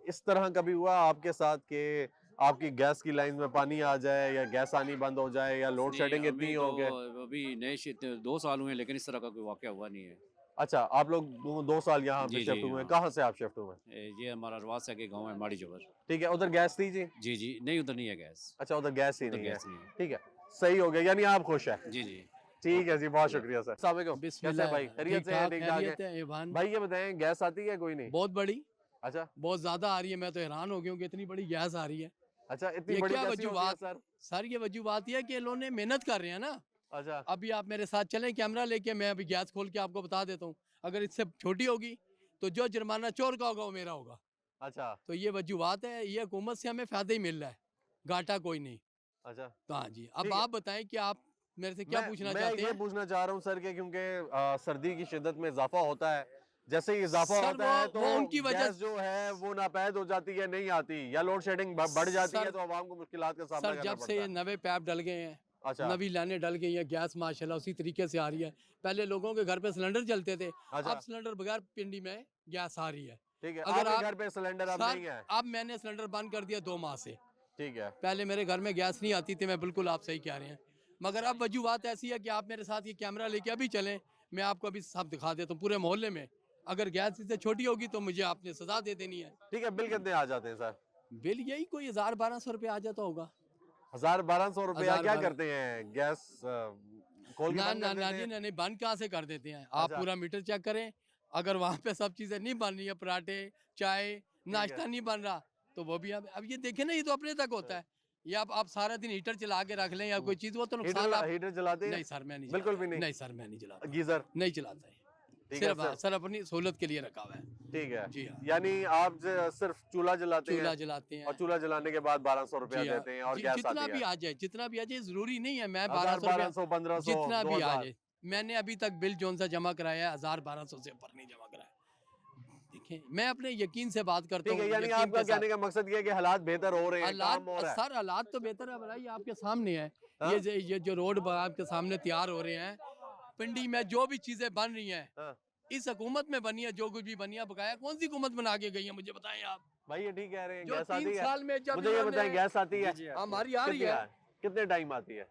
इस तरह कभी हुआ आपके साथ कि आपकी गैस की लाइन में पानी आ जाए या गैस आनी बंद हो जाए या लोड नहीं, शेडिंग इतनी अभी हो गए? तो अभी नए 2 साल हुए हैं, लेकिन इस तरह का कोई वाकया हुआ नहीं है। अच्छा, आप लोग 2 साल यहाँ पे जी, शिफ्ट जी, हुए हैं? हाँ। कहाँ से आप शिफ्ट हुए हैं? ये हमारा रवासा के गांव है, माड़ी जोबर। ठीक है, उधर गैस थी जी? जी जी, नहीं उधर नहीं है गैस। अच्छा, उधर गैस ही उधर नहीं है, गैस नहीं है। ठीक है, सही हो गया, यानी आप खुश हैं? जी जी। ठीक है जी, बहुत शुक्रिया सर। अस्सलाम वालेकुम, कैसे हैं भाई, खैरियत से हैं, ठीक ठाक खैरियत है? है इवान भाई ये बताएं, गैस आती है कोई नहीं? बहुत बड़ी, अच्छा बहुत ज्यादा आ रही है। मैं तो हैरान हो गया हूँ कि इतनी बड़ी गैस आ रही है। अच्छा, इतनी ये बड़ी क्या कैसी होती है वजूहत सर? सर, ये वजूहत ये है कि लोग मेहनत कर रहे हैं ना। अच्छा, अभी आप मेरे साथ चलें, कैमरा लेके, मैं अभी गैस खोल के आपको बता देता हूँ। अगर इससे छोटी होगी तो जो जुर्माना चोर का होगा वो मेरा होगा। अच्छा, तो ये वजूहत है, ये हुकूमत से हमें फायदा ही मिल रहा है, घाटा कोई नहीं। अच्छा, तो हाँ जी, अब ठीक है। आप बताएं कि आप मेरे से क्या पूछना चाहते मैं ये हैं? पूछना चाह रहा हूँ सर, के क्योंकि सर्दी की शिद्दत में इजाफा होता है, जैसे ही इजाफा सर, होता है तो वो उनकी वजह गैस जो है वो नापैद हो जाती है, नहीं आती, या लोड शेडिंग बढ़ जाती है, सर- तो आवाम को मुश्किलात का सामना सर, करना जब पड़ता से ये है। नवे पैप डल गए हैं, अच्छा, नवी लाइनें डल गई हैं, गैस माशाल्लाह उसी तरीके से आ रही है। पहले लोगों के घर पे सिलेंडर चलते थे, अच्छा। अब सिलेंडर बगैर पिंडी में गैस आ रही है। ठीक है, अगर आपके आप घर पे सिलेंडर अब सर, नहीं है? अब मैंने सिलेंडर बंद कर दिया 2 माह से। ठीक है। पहले मेरे घर में गैस नहीं आती थी, मैं बिल्कुल आप सही कह रहे हैं, मगर अब वजूहत ऐसी है कि आप मेरे साथ ये कैमरा लेके अभी चलें, मैं आपको अभी सब दिखा देता हूँ पूरे मोहल्ले में। अगर गैस इससे छोटी होगी तो मुझे आपने सजा दे देनी है। ठीक है, बिल कितने आ जाते हैं सर? बिल यही कोई 1000-1200 रुपये आ जाता होगा। 1000-1200 रुपया क्या 1000-1200 करते हैं? गैस खोल के ना बंद ना कर ना देते जी, हैं? नहीं बंद कहाँ से कर देते हैं? आप अच्छा। पूरा मीटर चेक करें, अगर वहाँ पे सब चीज़ें नहीं बन रही है, पराठे, चाय, नाश्ता नहीं बन रहा, तो वो भी अब ये देखें ना, ये तो अपने तक होता है। ये आप सारा दिन हीटर चला के रख लें या कोई चीज़, वो तो नुकसान आप हीटर चलाते हैं? नहीं सर, मैं नहीं बिल्कुल भी चलाता। नहीं? नहीं सर, मैं नहीं चलाता। गीजर? नहीं चलाता है, ठीक है सिर्फ सर। सर अपनी सहूलत के लिए रखा हुआ है। ठीक है, जी हाँ। यानी आप सिर्फ चूल्हा जलाते हैं? चूल्हा जलाते हैं और चूल्हा जलाने के बाद 1200 रुपया जी हाँ। देते हैं और जी, गैस जितना आती भी है? आ जाए, जितना भी आ जाए, जरूरी नहीं है मैं 1000, 1200 1500, जितना भी आ 2000। जाए। मैंने अभी तक बिल जोन सा जमा कराया है 1000-1200 से ऊपर नहीं जमा कराया। देखें, मैं अपने यकीन से बात करता ठीक हूँ। है, यानी यकीन आपका के साथ। कहने का मकसद ये है कि हालात बेहतर हो रहे हैं, हालात काम हो रहा है। सर, हालात तो बेहतर है भाई, आपके सामने है। हाँ? ये जो रोड आपके सामने तैयार हो रहे हैं, पिंडी में जो भी चीजें बन रही हैं, हाँ। इस हुकूमत में बनी है, जो कुछ भी बनी है, बकाया कौन सी हुकूमत बना के गई है, मुझे बताएं आप। भाई ये ठीक कह रहे हैं, जो गैस 3 आती है? साल में जब मुझे ये इन्होंने- बताएं, गैस आती है? हमारी आ रही कितनी है कितने टाइम आती है?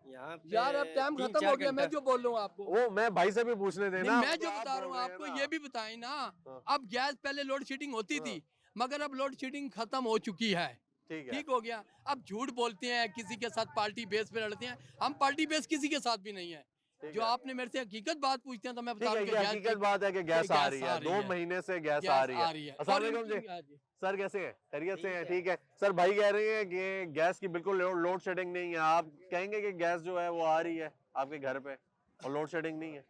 यार, अब टाइम खत्म हो गया, मैं जो बोल रहा हूँ आपको। वो मैं भाई से भी पूछने देना। नहीं, मैं जो आप बता रहा हूँ बोल रहे हैं आपको, ना। ये भी बताएं ना। हाँ। अब गैस पहले लोड शेडिंग होती थी, मगर अब लोड शेडिंग खत्म हो चुकी है। ठीक है। ठीक हो गया। अब झूठ बोलते हैं, किसी के साथ पार्टी बेस पे लड़ते हैं, हम पार्टी बेस किसी के साथ भी नहीं है। जो आपने मेरे से हकीकत बात पूछते हैं तो मैं ठीक बता है, रहा हूँ ये कि गैस हकीकत बात है कि गैस आ रही है, 2 महीने से गैस आ रही है। अस्सलाम वालेकुम जी। सर कैसे हैं? खैरियत से हैं? ठीक है सर, भाई कह रहे हैं कि गैस की बिल्कुल लोड शेडिंग नहीं है। आप कहेंगे कि गैस जो है वो आ रही है आपके घर पे और लोड शेडिंग नहीं है?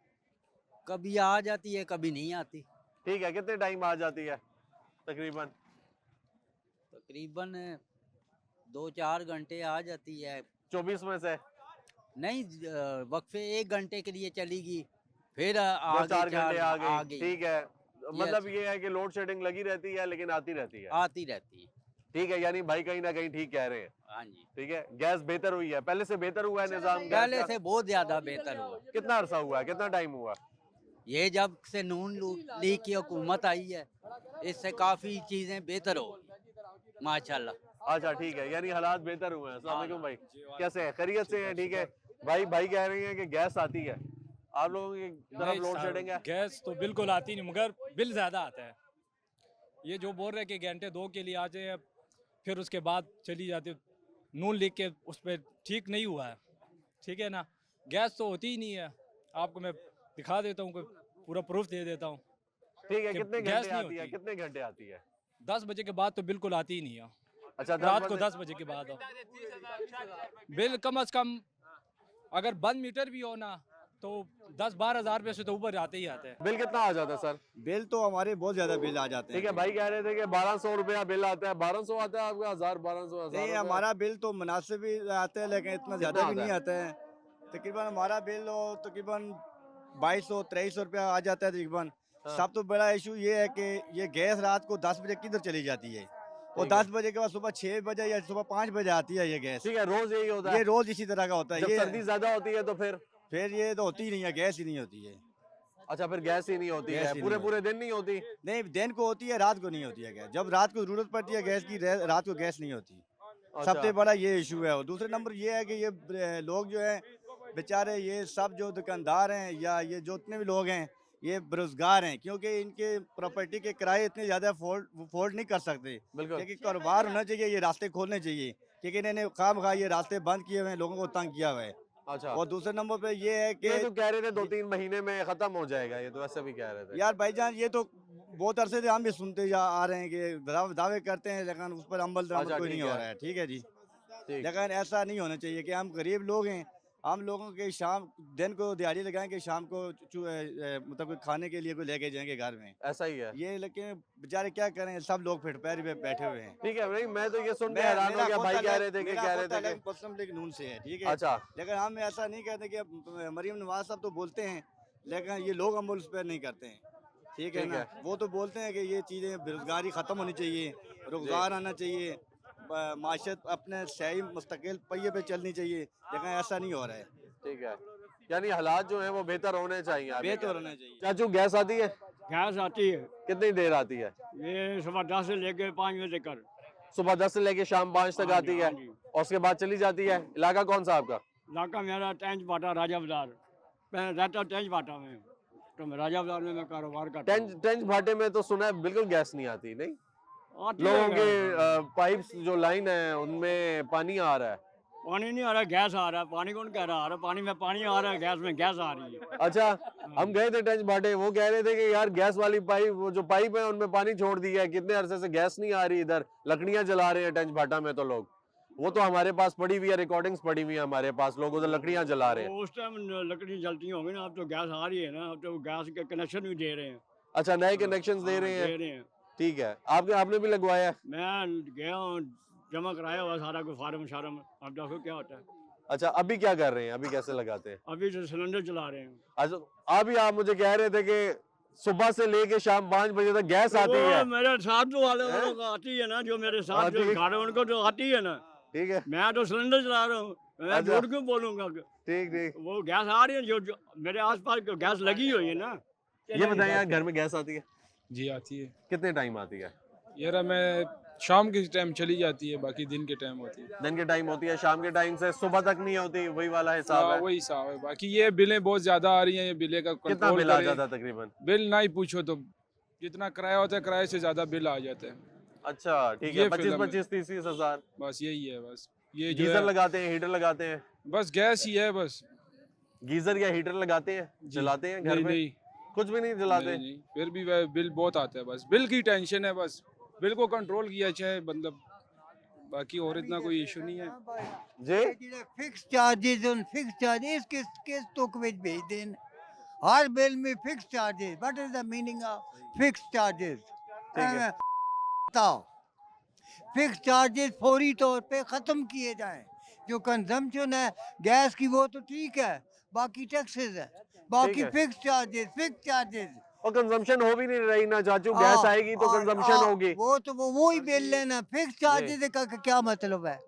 कभी आ जाती है, कभी नहीं आती। ठीक है, कितने टाइम आ जाती है तकरीबन? तकरीबन 2-4 घंटे आ जाती है। 24 में से? नहीं, वक्फे 1 घंटे के लिए चलेगी, फिर 4 घंटे आ आ गई। ठीक है, मतलब ये है कि लोड शेडिंग लगी रहती है लेकिन आती रहती है। आती रहती है। ठीक है, यानी भाई कहीं ना कहीं ठीक कह रहे हैं। हाँ जी। ठीक है, गैस बेहतर हुई है, पहले से बेहतर हुआ है निजाम गैस पहले का? से बहुत ज्यादा बेहतर हुआ। कितना अरसा हुआ है, कितना टाइम हुआ? ये जब से नून लीग की हुकूमत आई है, इससे काफी चीजें बेहतर हो माशाल्लाह। अच्छा ठीक है, यानी हालात बेहतर हुए हैं। अस्सलाम वालेकुम भाई, कैसे हैं? खैरियत से हैं? ठीक है भाई कह रहे हैं कि गैस आती है, आप लोगों की तरफ लोड शेडिंग है? गैस तो बिल्कुल आती नहीं, मगर बिल ज़्यादा आता है। ये जो बोल रहे हैं कि घंटे 2 के लिए आ जाए, फिर उसके बाद चली जाती है, नून लीग के उस पर ठीक नहीं हुआ है। ठीक है ना, गैस तो होती ही नहीं है। आपको मैं दिखा देता हूँ, पूरा प्रूफ दे देता हूँ। ठीक है, कि कितने गैस घंटे नहीं आती है? होती। कितने घंटे आती है? 10 बजे के बाद तो बिल्कुल आती ही नहीं है। अच्छा, रात को 10 बजे के बाद हो। बिल कम से कम अगर बंद मीटर भी हो ना तो 10-12 हज़ार रुपये से तो ऊपर आते ही आते हैं। बिल कितना आ जाता है सर? बिल तो हमारे बहुत ज्यादा बिल आ जाते हैं। ठीक है, भाई कह रहे थे कि 1200 रुपया बिल आता है। 1200 आता है आपका? 1200 नहीं, हमारा बिल तो मुनासिब ही आता है, लेकिन इतना ज्यादा भी नहीं आता है। तकरीबन हमारा बिल तकरीबन 2200-2300 रुपया आ जाता है तकरीबन। सब तो बड़ा इशू ये है कि ये गैस रात को 10 बजे किधर चली जाती है, और 10 बजे के बाद सुबह 6 बजे या सुबह 5 बजे आती है ये गैस। ठीक है, रोज यही होता है? ये रोज इसी तरह का होता है। जब ये सर्दी ज्यादा होती है तो फिर ये तो होती ही नहीं है, गैस ही नहीं होती है। अच्छा, फिर गैस ही नहीं होती गैस है? ही पूरे नहीं पूरे दिन नहीं होती? नहीं, दिन को होती है, रात को नहीं होती है गैस। जब रात को जरूरत पड़ती है गैस की, रात को गैस नहीं होती। सबसे बड़ा ये इशू है। और दूसरे नंबर ये है कि ये लोग जो है बेचारे, ये सब जो दुकानदार हैं या ये जो इतने भी लोग हैं, ये बेरोजगार हैं, क्योंकि इनके प्रॉपर्टी के किराए इतने ज़्यादा अफोर्ड नहीं कर सकते। क्योंकि कारोबार होना चाहिए, ये रास्ते खोलने चाहिए, क्योंकि इन्होंने खामखा ये रास्ते बंद किए हुए हैं, लोगों को तंग किया हुआ है। अच्छा। और दूसरे नंबर पे ये है कि ये तो कह रहे थे 2-3 महीने में खत्म हो जाएगा, ये तो ऐसे भी कह रहे थे। यार भाईजान, ये तो बहुत अरसे से हम भी सुनते आ रहे हैं कि दावे करते हैं, लेकिन उस पर अमल दरामद कोई नहीं हो रहा है। ठीक है जी, लेकिन ऐसा नहीं होना चाहिए कि हम गरीब लोग हैं, हम लोगों के शाम दिन को दिहाड़ी लगाएं कि शाम को मतलब कोई खाने के लिए कोई लेके जाएंगे घर में। ऐसा ही है ये, लेकिन बेचारे क्या करें, सब लोग फिट पैर पे बैठे हुए हैं। ठीक है, नहीं मैं तो ये सुन के हैरान हो गया। भाई कह रहे थे कि मुस्लिम लीग नून से है। ठीक है, अच्छा, लेकिन हम ऐसा नहीं कहते कि मरीम नवाज साहब तो बोलते हैं, लेकिन ये लोग अमल उस पर नहीं करते हैं। ठीक है ना, वो तो बोलते हैं कि ये चीज़ें, बेरोजगारी ख़त्म होनी चाहिए, रोजगार आना चाहिए, माशत अपने सही मुस्तकिल पहिए पे चलनी चाहिए, लेकिन ऐसा नहीं हो रहा है। ठीक है, यानी हालात जो हैं वो बेहतर होने चाहिए। बेहतर होने चाहिए। चाचू गैस आती है? गैस आती है। कितनी देर आती है? ये सुबह 10 से लेकर 5 बजे तक। सुबह 10 से लेके शाम 5 तक आती है और उसके बाद चली जाती है। इलाका कौन सा आपका? इलाका मेरा टेंच बाटा राजा बाजार, मैं रहता टेंच बाटा में, तो मैं राजा बाजार में मैं कारोबार करता हूँ। टेंच भाटे में तो सुना है बिल्कुल गैस नहीं आती, नहीं? आती लोगों है के पाइप्स जो लाइन है उनमें पानी आ रहा है। पानी नहीं आ रहा, गैस आ रहा है। पानी कौन कह रहा है? पानी में पानी आ रहा है, गैस में गैस आ रही है। अच्छा, हम गए थे टेंच भाटे, वो कह रहे थे कि यार गैस वाली पाइप, वो जो पाइप है उनमें पानी छोड़ दिया है, कितने अरसे से गैस नहीं आ रही, इधर लकड़ियां जला रहे हैं टेंच भाटा में तो लोग। वो तो हमारे पास पड़ी हुई है, रिकॉर्डिंग्स पड़ी हुई है हमारे पास, लोग उधर लकड़ियां जला रहे हैं। उस टाइम लकड़ी जलती होंगी ना, अब तो गैस आ रही है ना, अब तो गैस के कनेक्शन भी दे रहे हैं। अच्छा, नए कनेक्शन दे रहे हैं, ठीक है। आपने भी लगवाया है? मैं गया हूँ, जमा कराया हुआ सारा कोई फार्म शार्म, अब देखो क्या होता है। अच्छा, अभी क्या कर रहे हैं? अभी कैसे लगाते हैं? अभी तो सिलेंडर चला रहे हैं। अच्छा, अभी आप मुझे कह रहे थे कि सुबह से लेके शाम 5 बजे तक गैस आती है। मेरे साथ तो वाले को आती है ना, जो मेरे साथ जो घर है उनको तो आती है ना। ठीक है, मैं तो सिलेंडर चला रहा हूँ, मैं झूठ क्यों बोलूंगा? ठीक ठीक, वो गैस आ रही है, जो मेरे आसपास गैस लगी हुई है ना। ये बताएं यार, घर में गैस आती है? जी आती है। कितने टाइम आती है? यार मैं शाम के टाइम चली जाती है, बाकी दिन के टाइम होती है। दिन के टाइम होती है, शाम के टाइम से सुबह तक नहीं होती, वही वाला हिसाब है? वही हिसाब है। बाकी ये बिलें बहुत ज्यादा आ रही हैं, ये बिलें का कितना कंट्रोल बिल आ करें। जाता है तकरीबन? बिल ना ही पूछो, तो जितना किराया होता है किराए से ज्यादा बिल आ जाता है। अच्छा, ठीक है, 25-25, 30-30 हजार। बस यही है। बस ये जो गीजर है, लगाते हैं, हीटर लगाते हैं? बस गैस ही है बस। गीजर या हीटर लगाते हैं, जलाते हैं घर नहीं, में? नहीं, कुछ भी नहीं जलाते? नहीं, फिर भी वह बिल बहुत आता है। बस बिल की टेंशन है, बस बिल को कंट्रोल किया जाए, मतलब बाकी और इतना कोई इशू नहीं है जी। फिक्स चार्जेस और फिक्स चार्जेस किस तुक विच भेज देन, हर बिल में fix charges. What is the meaning of fix charges? बताओ, फिक्स चार्जेस फौरी तौर पे ख़त्म किए जाएं। जो कंजम्पशन है गैस की वो तो ठीक है, बाकी टैक्सेस है, बाकी फिक्स चार्जेस। और कंजम्पशन हो भी नहीं रही ना चाचू, गैस आएगी तो कंजम्पशन होगी। वो तो वो ही बिल लेना। फिक्स चार्जेस का क्या मतलब है?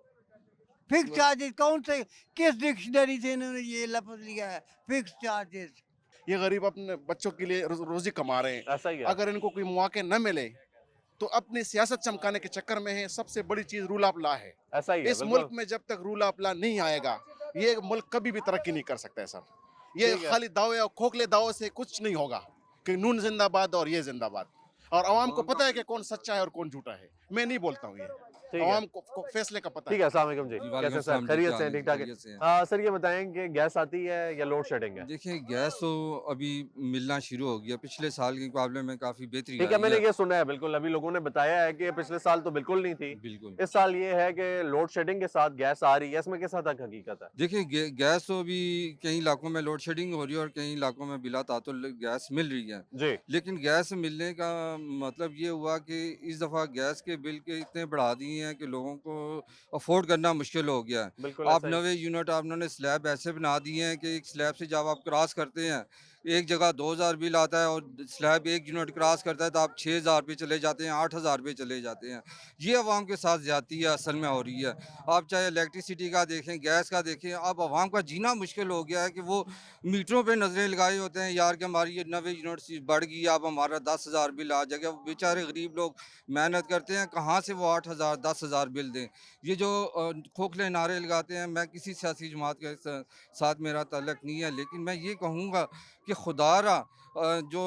फिक्स चार्जेस कौन से, किस डिक्शनरी से इन्होंने ये लफ्ज लिया है फिक्स चार्जेस? ये गरीब अपने बच्चों के लिए रोजी कमा रहे हैं, ऐसा ही है। अगर इनको कोई मौके न मिले तो अपनी सियासत चमकाने के चक्कर में है। सबसे बड़ी चीज रूल ऑफ लॉ है। ऐसा ही है, इस मुल्क में जब तक रूल ऑफ लॉ नहीं आएगा, ये मुल्क कभी भी तरक्की नहीं कर सकता है सर। ये खाली दावे और खोखले दावों से कुछ नहीं होगा कि नून जिंदाबाद और ये जिंदाबाद, और आवाम को पता है कि कौन सच्चा है और कौन झूठा है। मैं नहीं बोलता हूँ, ये आवाम को फैसले का पता है। ठीक है, अस्सलाम वालेकुम जी, कैसे सर? खैरियत से? ठीक ठाक है। सर ये बताएं कि गैस आती है या लोड शेडिंग है? देखिए, गैस तो अभी मिलना शुरू हो गया, पिछले साल के मुकाबले में काफ़ी बेहतरी ठीक है, मैंने ये सुना है बिल्कुल, अभी लोगों ने बताया है कि पिछले साल तो बिल्कुल नहीं थी, बिल्कुल। इस साल ये है कि लोड शेडिंग के साथ गैस आ रही है, इसमें किस हद तक हकीकत है? देखिए, गैस तो अभी कई इलाकों में लोड शेडिंग हो रही है और कई इलाकों में बिला तातुल गैस मिल रही है जी। लेकिन गैस मिलने का मतलब ये हुआ कि इस दफ़ा गैस के बिल के इतने बढ़ा दिए हैं कि लोगों को अफोर्ड करना मुश्किल हो गया है। आप 90 यूनिट आपने स्लैब ऐसे बना दिए हैं कि एक स्लैब से जब आप क्रॉस करते हैं, एक जगह 2000 बिल आता है और स्लैब 1 यूनिट क्रॉस करता है तो आप 6000 पे चले जाते हैं, 8000 पे चले जाते हैं। ये अवाम के साथ ज़्यादती है असल में हो रही है। आप चाहे इलेक्ट्रिसिटी का देखें, गैस का देखें, अब अवाम का जीना मुश्किल हो गया है कि वो मीटरों पे नज़रें लगाए होते हैं यार कि हमारी ये 90 यूनिट बढ़ गई, अब हमारा 10,000 बिल आ जाएगा। बेचारे गरीब लोग मेहनत करते हैं, कहाँ से वो 8,000 10,000 बिल दें। ये जो खोखले नारे लगाते हैं, मैं किसी सियासी जमात के साथ मेरा ताल्लुक़ नहीं है, लेकिन मैं ये कहूँगा कि खुदारा जो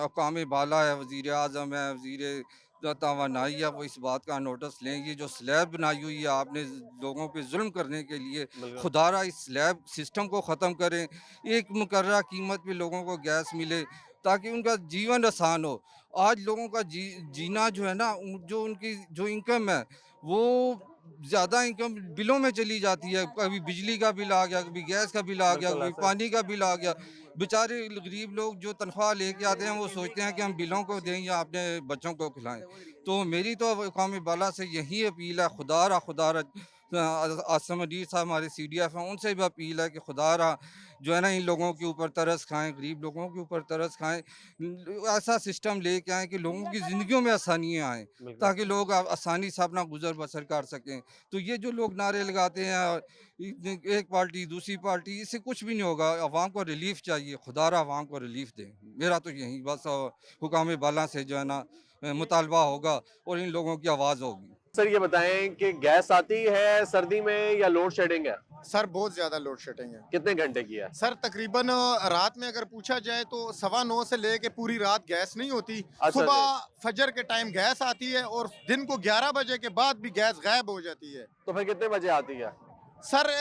अक़वाम बाला है, वज़ीर आज़म है, वज़ीर तवानाई है, वो इस बात का नोटिस लें। ये जो स्लैब बनाई हुई है आपने लोगों पे जुल्म करने के लिए, खुदारा इस स्लैब सिस्टम को ख़त्म करें। एक मुकर्रर कीमत पे लोगों को गैस मिले ताकि उनका जीवन आसान हो। आज लोगों का जीना जो है ना, जो उनकी जो इनकम है वो ज़्यादा इनकम बिलों में चली जाती है। कभी बिजली का बिल आ गया, कभी गैस का बिल आ गया, कभी पानी का बिल आ गया। बेचारे गरीब लोग जो तनख्वाह लेके आते हैं वो सोचते हैं कि हम बिलों को दें या अपने बच्चों को खिलाएं। तो मेरी तो अक़वाम बाला से यही अपील है, खुदारा आसम अदीर साहब हमारे CDF हैं, उनसे भी अपील है कि खुदारा जो है ना, इन लोगों के ऊपर तरस खाएं, गरीब लोगों के ऊपर तरस खाएं। ऐसा सिस्टम लेके आएँ कि लोगों की ज़िंदगियों में आसानियाँ आएँ, ताकि लोग आसानी से अपना गुजर बसर कर सकें। तो ये जो लोग नारे लगाते हैं एक पार्टी दूसरी पार्टी, इससे कुछ भी नहीं होगा। अवाम को रिलीफ चाहिए, खुदारा अवाम को रिलीफ दें। मेरा तो यही बस हुकाम बाला से जो है ना मुतालबा होगा और इन लोगों की आवाज़ होगी। सर ये बताएं कि गैस आती है सर्दी में या लोड शेडिंग है? सर बहुत ज्यादा लोड शेडिंग है। कितने घंटे की है? सर तकरीबन रात में अगर पूछा जाए तो 9:15 से लेके पूरी रात गैस नहीं होती। अच्छा सुबह फजर के टाइम गैस आती है और दिन को 11 बजे के बाद भी गैस गायब हो जाती है। तो फिर कितने बजे आती है? सर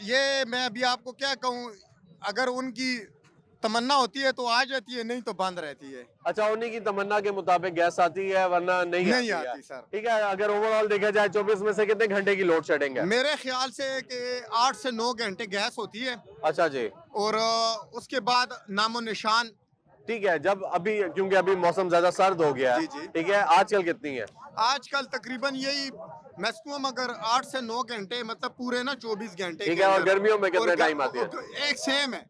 ये मैं अभी आपको क्या कहूँ, अगर उनकी तमन्ना होती है तो आ जाती है, नहीं तो बंद रहती है। अच्छा, उन्हीं की तमन्ना के मुताबिक गैस आती है वरना नहीं नहीं आती आती सर। ठीक है, अगर ओवरऑल देखा जाए 24 में से कितने घंटे की लोड शेडिंग है? मेरे ख्याल से कि 8 से 9 घंटे गैस होती है। अच्छा जी। और उसके बाद नामो निशान। ठीक है, जब अभी क्योंकि अभी मौसम ज्यादा सर्द हो गया है, ठीक है, आजकल कितनी है? आजकल तकरीबन यही मैक्सिमम अगर 8 से 9 घंटे मतलब पूरे ना 24 घंटे। ठीक है, और गर्मियों में कितने टाइम आती है? एक सेम है,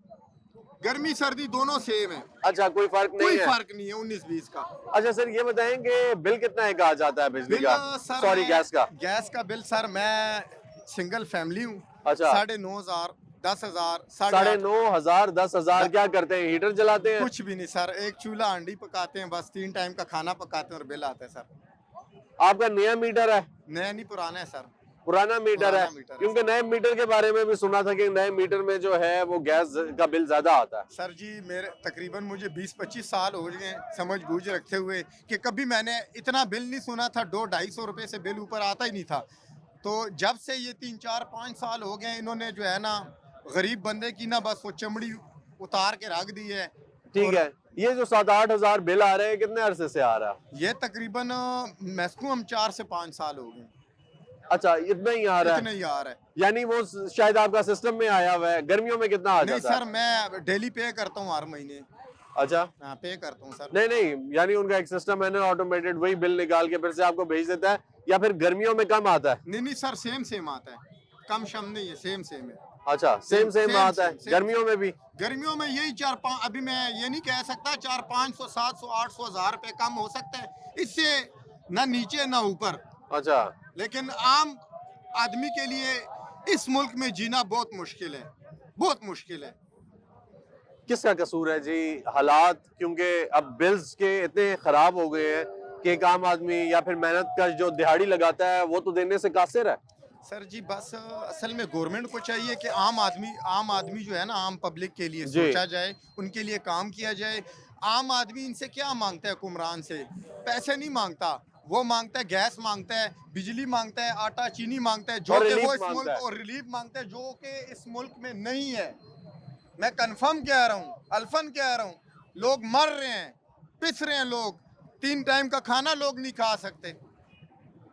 गर्मी सर्दी दोनों सेम है। अच्छा, कोई फर्क नहीं है? कोई फर्क नहीं है 19-20 का। अच्छा सर ये बताएं कि बिल कितना है कहा जाता है बिजली का, सॉरी गैस का? गैस का बिल सर, मैं सिंगल फैमिली हूँ। अच्छा। 9,500, 10,000, 9,500, 10,000 क्या करते हैं? हीटर जलाते हैं? कुछ भी नहीं सर, एक चूल्हा हांडी पकाते हैं, बस 3 टाइम का खाना पकाते हैं और बिल आता है सर। आपका नया मीटर है? नया नहीं, पुराना है सर। पुराना मीटर है, क्योंकि नए मीटर के बारे में भी सुना था कि नए मीटर में जो है वो गैस का बिल ज्यादा आता है। सर जी मेरे तकरीबन मुझे 20-25 साल हो गए समझ बूझ रखते हुए कि कभी मैंने इतना बिल नहीं सुना था। 200-250 रुपए से बिल ऊपर आता ही नहीं था। तो जब से ये 3-4-5 साल हो गए, इन्होंने जो है ना गरीब बंदे की ना बस वो चमड़ी उतार के रख दी है। ठीक है, ये जो 7-8 हजार बिल आ रहे हैं कितने अरसे से आ रहा है? ये तकरीबन मैक्सिमम 4 से 5 साल हो गए। अच्छा, इतना ही आ रहा है? इतना ही आ रहा है, यानी वो शायद आपका सिस्टम में आया हुआ है। गर्मियों में कितना आ जाता है? नहीं सर, मैं डेली पे करता हूँ हर महीने। अच्छा, हाँ पे करता हूँ सर। नहीं, यानी उनका एक सिस्टम है ना ऑटोमेटेड, वही बिल निकाल के फिर से आपको भेज देता है, या फिर गर्मियों में कम आता है? नहीं सर, सेम आता है, कम शम नहीं है, सेम है। अच्छा, सेम आता है गर्मियों में भी? गर्मियों में यही 4-5, अभी मैं ये नहीं कह सकता 400-500, 700, 800, 1000 रुपए कम हो सकता है, इससे ना नीचे ना ऊपर। अच्छा, लेकिन आम आदमी के लिए इस मुल्क में जीना बहुत मुश्किल है, बहुत मुश्किल है। किसका कसूर है जी? हालात, क्योंकि अब बिल्स के इतने खराब हो गए हैं कि एक आम आदमी या फिर मेहनत का जो दिहाड़ी लगाता है वो तो देने से कासिर है। सर जी बस असल में गवर्नमेंट को चाहिए कि आम आदमी जो है ना, आम पब्लिक के लिए सोचा जाए, उनके लिए काम किया जाए। आम आदमी इनसे क्या मांगता है? हुक्मरान से पैसे नहीं मांगता, वो मांगता है गैस मांगता है, बिजली मांगता है, आटा चीनी मांगता है, जो कि वो इस मुल्क, और रिलीफ मांगता है जो कि इस मुल्क में नहीं है। मैं कंफर्म कह रहा हूँ, अल्फन कह रहा हूँ, लोग मर रहे हैं, पिस रहे हैं लोग, 3 टाइम का खाना लोग नहीं खा सकते।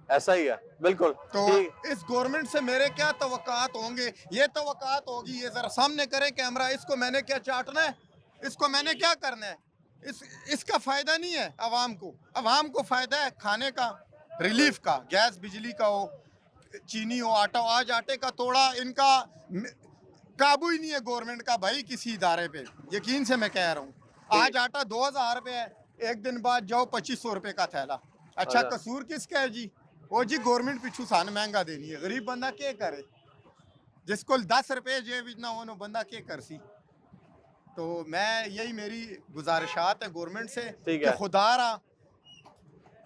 ऐसा ही है, बिल्कुल। तो इस गवर्नमेंट से मेरे क्या तवक्कात होंगे? ये तवक्कात होगी, ये जरा सामने करे कैमरा, इसको मैंने क्या चाटना है, इसको मैंने क्या करना है? इसका फायदा नहीं है अवाम को फायदा है खाने का, रिलीफ का, गैस बिजली का हो, चीनी हो, आटा हो। आज आटे का तोड़ा इनका काबू ही नहीं है गवर्नमेंट का भाई किसी इदारे पे, यकीन से मैं कह रहा हूँ। आज आटा 2000 रुपये है, एक दिन बाद जाओ 2500 रुपये का थैला। अच्छा, कसूर किसका है जी? वो जी गवर्नमेंट पिछू सान महंगा देनी है, गरीब बंदा क्या करे? जिसको 10 रुपये जेब इतना हो बंदा क्या कर सी? तो मैं यही मेरी गुजारिशात है गवर्नमेंट से कि खुदारा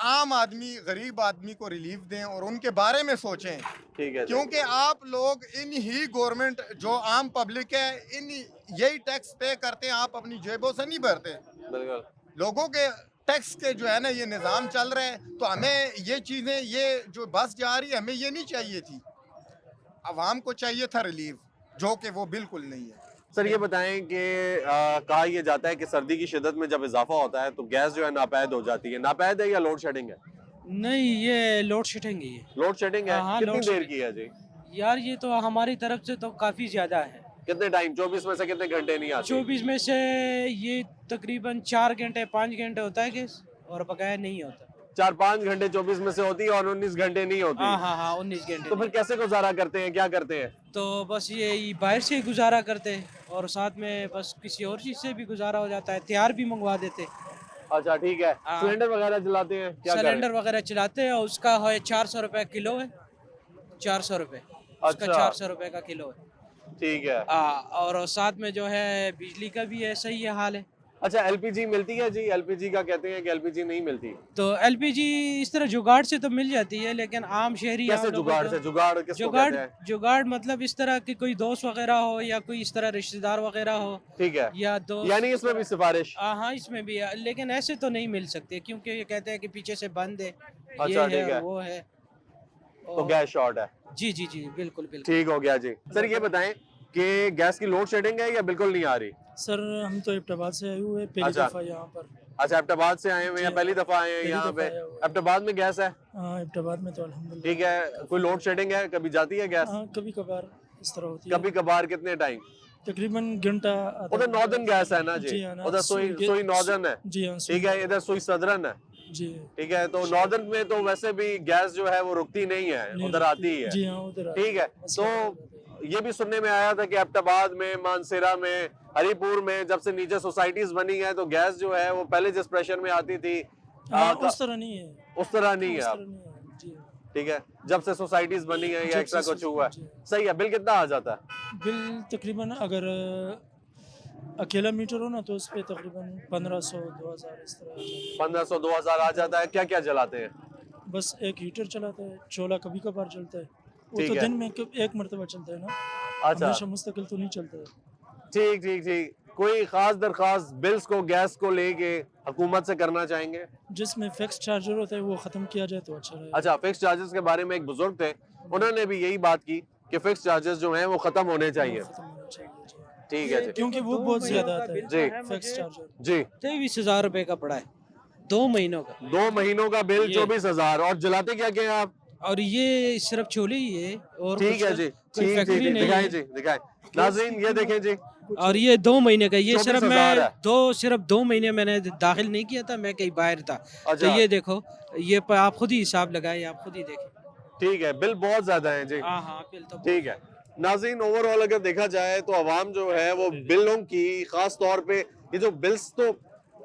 आम आदमी, गरीब आदमी को रिलीफ दें और उनके बारे में सोचें। ठीक है, क्योंकि आप लोग इन ही गवर्नमेंट जो आम पब्लिक है, इन यही टैक्स पे करते हैं, आप अपनी जेबों से नहीं भरते। बिल्कुल, लोगों के टैक्स के जो है ना ये निज़ाम चल रहे हैं, तो हमें ये चीज़ें, ये जो बस जा रही है, हमें ये नहीं चाहिए थी। अवाम को चाहिए था रिलीफ, जो कि वो बिल्कुल नहीं है। सर ये बताएं कि कहा यह जाता है कि सर्दी की शिद्दत में जब इजाफा होता है तो गैस जो है नापैद हो जाती है। नापैद है या लोड शेडिंग है? नहीं, ये लोड शेडिंग ही है। लोड शेडिंग है? हाँ, कितनी देर की है जी? यार ये तो हमारी तरफ से तो काफी ज्यादा है। कितने टाइम? 24 में से कितने घंटे नहीं आते? 24 में से ये तकरीबन 4 घंटे 5 घंटे होता है गैस, और बकाया नहीं होता। 4-5 घंटे 24 में से होती है और 19 घंटे नहीं होती। हाँ 19 घंटे। तो फिर कैसे गुजारा करते हैं, क्या करते हैं? तो बस ये बाहर से गुजारा करते हैं, और साथ में बस किसी और चीज से भी गुजारा हो जाता है, तैयार भी मंगवा देते। अच्छा ठीक है, सिलेंडर वगैरह चलाते हैं? क्या सिलेंडर वगैरह चलाते हैं, और उसका है 400 रुपये किलो है, 400 रुपये उसका 400 रुपये का किलो है। ठीक है। और साथ में जो है बिजली का भी ऐसा ही हाल है, अच्छा एलपीजी मिलती है जी? एलपीजी का कहते हैं कि एलपीजी नहीं मिलती। तो एलपीजी इस तरह जुगाड़ से तो मिल जाती है, लेकिन आम शहरी कैसे जुगाड़ से? जुगाड़ किसको कहते हैं? जुगाड़ मतलब इस तरह की कोई दोस्त वगैरह हो या कोई इस तरह रिश्तेदार वगैरह हो, ठीक है, या दोस्त, यानी इसमें भी सिफारिश? हाँ इसमें भी है, लेकिन ऐसे तो नहीं मिल सकते क्योंकि ये कहते हैं कि पीछे से बंद है, अच्छा, ये ठीक है। वो है, तो गैस शॉर्ट है। जी जी जी बिल्कुल बिल्कुल। ठीक हो गया जी। सर ये बताएं कि गैस की लोड शेडिंग है या बिल्कुल नहीं आ रही? सर हम तो एबटाबाद से आए हुए हैं, पहली अच्छा। दफ़ा यहाँ पर। अच्छा एबटाबाद से आए हुए हैं, जी, पहली दफा आए हैं पहली यहाँ दफ़ा पे? आया हुआ है। एबटाबाद में गैस है? हाँ एबटाबाद में तो अल्हम्दुलिल्लाह। ठीक है, कोई लोड शेडिंग है? कभी जाती है गैस? हाँ कभी कभार इस तरह होती है। कभी कभार कितने टाइम? तकरीबन घंटा। उधर नॉर्दर्न गैस है ना जी? जी हाँ ना, उधर सुई नॉर्दर्न है। जी हाँ ठीक है, इधर सुई सदर्न है। जी ठीक है, तो नॉर्दर्न में तो वैसे भी गैस जो है वो रुकती नहीं है, उधर आती ही है। जी हाँ उधर आती ठीक है, तो ये भी सुनने में आया था कि एबटाबाद में, मानसेरा में, हरीपुर में जब से नीचे सोसाइटीज बनी है तो गैस जो है वो पहले जिस प्रेशर में आती थी उस तरह नहीं है। उस तरह नहीं है अब। ठीक है, जब से सोसाइटीज बनी है या एक्स्ट्रा कुछ हुआ है। सही है। बिल कितना आ जाता है? बिल तकरीबन अगर अकेला मीटर हो ना तो उस पे तकरीबन 1500-2000 इस तरह 1500-2000 आ जाता है। क्या क्या जलाते हैं? बस एक हीटर चलाता है, चोला कभी कभार चलता है, वो ठीक तो है। दिन में एक मरतबा चलता है ना, अच्छा। हमेशा मुस्तकिल तो नहीं चलता है। ठीक ठीक ठीक। कोई खास दरखास्त बिल्स को, गैस को लेके हुकूमत से करना चाहेंगे? जिसमें फिक्स चार्जर होता है वो खत्म किया जाए तो अच्छा रहेगा। अच्छा, फिक्स चार्जेस के बारे में एक बुजुर्ग थे, उन्होंने भी यही बात की कि फिक्स चार्जेस जो हैं वो खत्म होने चाहिए। ठीक है जी। क्योंकि वो बहुत ज्यादा आता है जी फिक्स चार्जर। जी 23,000 रुपए का पड़ा है 2 महीनों का। 2 महीनों का बिल ये- 24,000। और जलाते क्या क्या हैं आप? और ये सिर्फ छोले ही है और ठीक है जी, कोई ठीक फैक्ट्री ठीक, नहीं दिखाएं है। जी, दिखाएं। नाज़रीन ये देखें जी, और ये 2 महीने का, ये सिर्फ 24,000 मैं है। सिर्फ 2 महीने मैंने दाखिल नहीं किया था, मैं कहीं बाहर था। तो अच्छा। ये देखो, ये आप खुद ही हिसाब लगाए, आप खुद ही देखें। ठीक है, बिल बहुत ज्यादा है जी। हाँ हाँ बिल तो ठीक है नाज़रीन, ओवरऑल अगर देखा जाए तो आवाम जो है वो बिलों की, खास तौर पे ये जो बिल्स, तो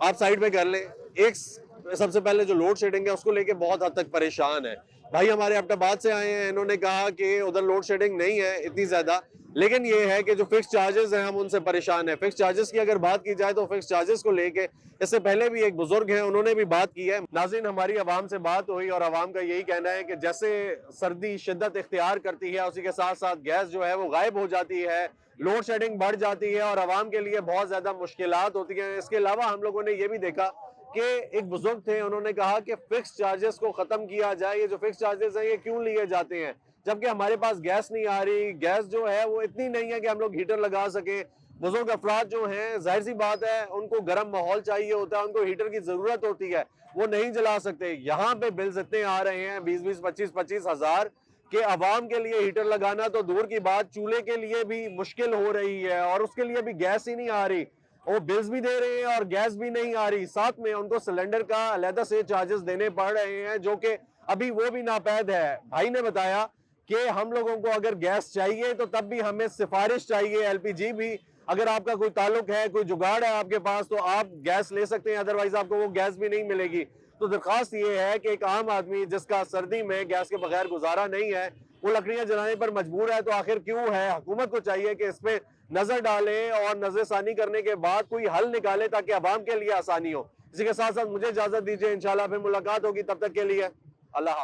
आप साइड पे कर लें, एक सबसे पहले जो लोड शेडिंग है उसको लेके बहुत हद तक परेशान है। भाई हमारे एबटाबाद से आए हैं, इन्होंने कहा कि उधर लोड शेडिंग नहीं है इतनी ज्यादा, लेकिन ये है कि जो फिक्स चार्जेस हैं हम उनसे परेशान हैं। फिक्स चार्जेस की अगर बात की जाए तो फिक्स चार्जेस को लेके इससे पहले भी एक बुजुर्ग हैं, उन्होंने भी बात की है। नाज़रीन हमारी आवाम से बात हुई और आवाम का यही कहना है कि जैसे सर्दी शिद्दत इख्तियार करती है उसी के साथ साथ गैस जो है वो गायब हो जाती है, लोड शेडिंग बढ़ जाती है और आवाम के लिए बहुत ज्यादा मुश्किलात होती हैं। इसके अलावा हम लोगों ने ये भी देखा कि एक बुजुर्ग थे, उन्होंने कहा कि फिक्स चार्जेस को खत्म किया जाए। ये जो फिक्स चार्जेस हैं ये क्यों लिए जाते हैं जबकि हमारे पास गैस नहीं आ रही, गैस जो है वो इतनी नहीं है कि हम लोग हीटर लगा सके। बुजुर्ग अफराद जो हैं, जाहिर सी बात है उनको गर्म माहौल चाहिए होता है, उनको हीटर की जरूरत होती है, वो नहीं जला सकते। यहाँ पे बिल्स इतने आ रहे हैं 20-20, 25-25 हजार के आवाम के लिए हीटर लगाना तो दूर की बात, चूल्हे के लिए भी मुश्किल हो रही है और उसके लिए भी गैस ही नहीं आ रही। वो बिल्स भी दे रहे हैं और गैस भी नहीं आ रही, साथ में उनको सिलेंडर का अलहदा से चार्जेस देने पड़ रहे हैं जो कि अभी वो भी नापैद है। भाई ने बताया कि हम लोगों को अगर गैस चाहिए तो तब भी हमें सिफारिश चाहिए, एलपीजी भी। अगर आपका कोई ताल्लुक है, कोई जुगाड़ है आपके पास तो आप गैस ले सकते हैं, अदरवाइज आपको वो गैस भी नहीं मिलेगी। तो दरखास्त ये है कि एक आम आदमी जिसका सर्दी में गैस के बगैर गुजारा नहीं है, वो लकड़ियां जलाने पर मजबूर है, तो आखिर क्यों है? हुकूमत को चाहिए कि इस पे नजर डाले और नजरसानी करने के बाद कोई हल निकाले ताकि आवाम के लिए आसानी हो। इसी के साथ साथ मुझे इजाजत दीजिए, इंशाल्लाह फिर मुलाकात होगी, तब तक के लिए अल्लाह हाफ़िज़।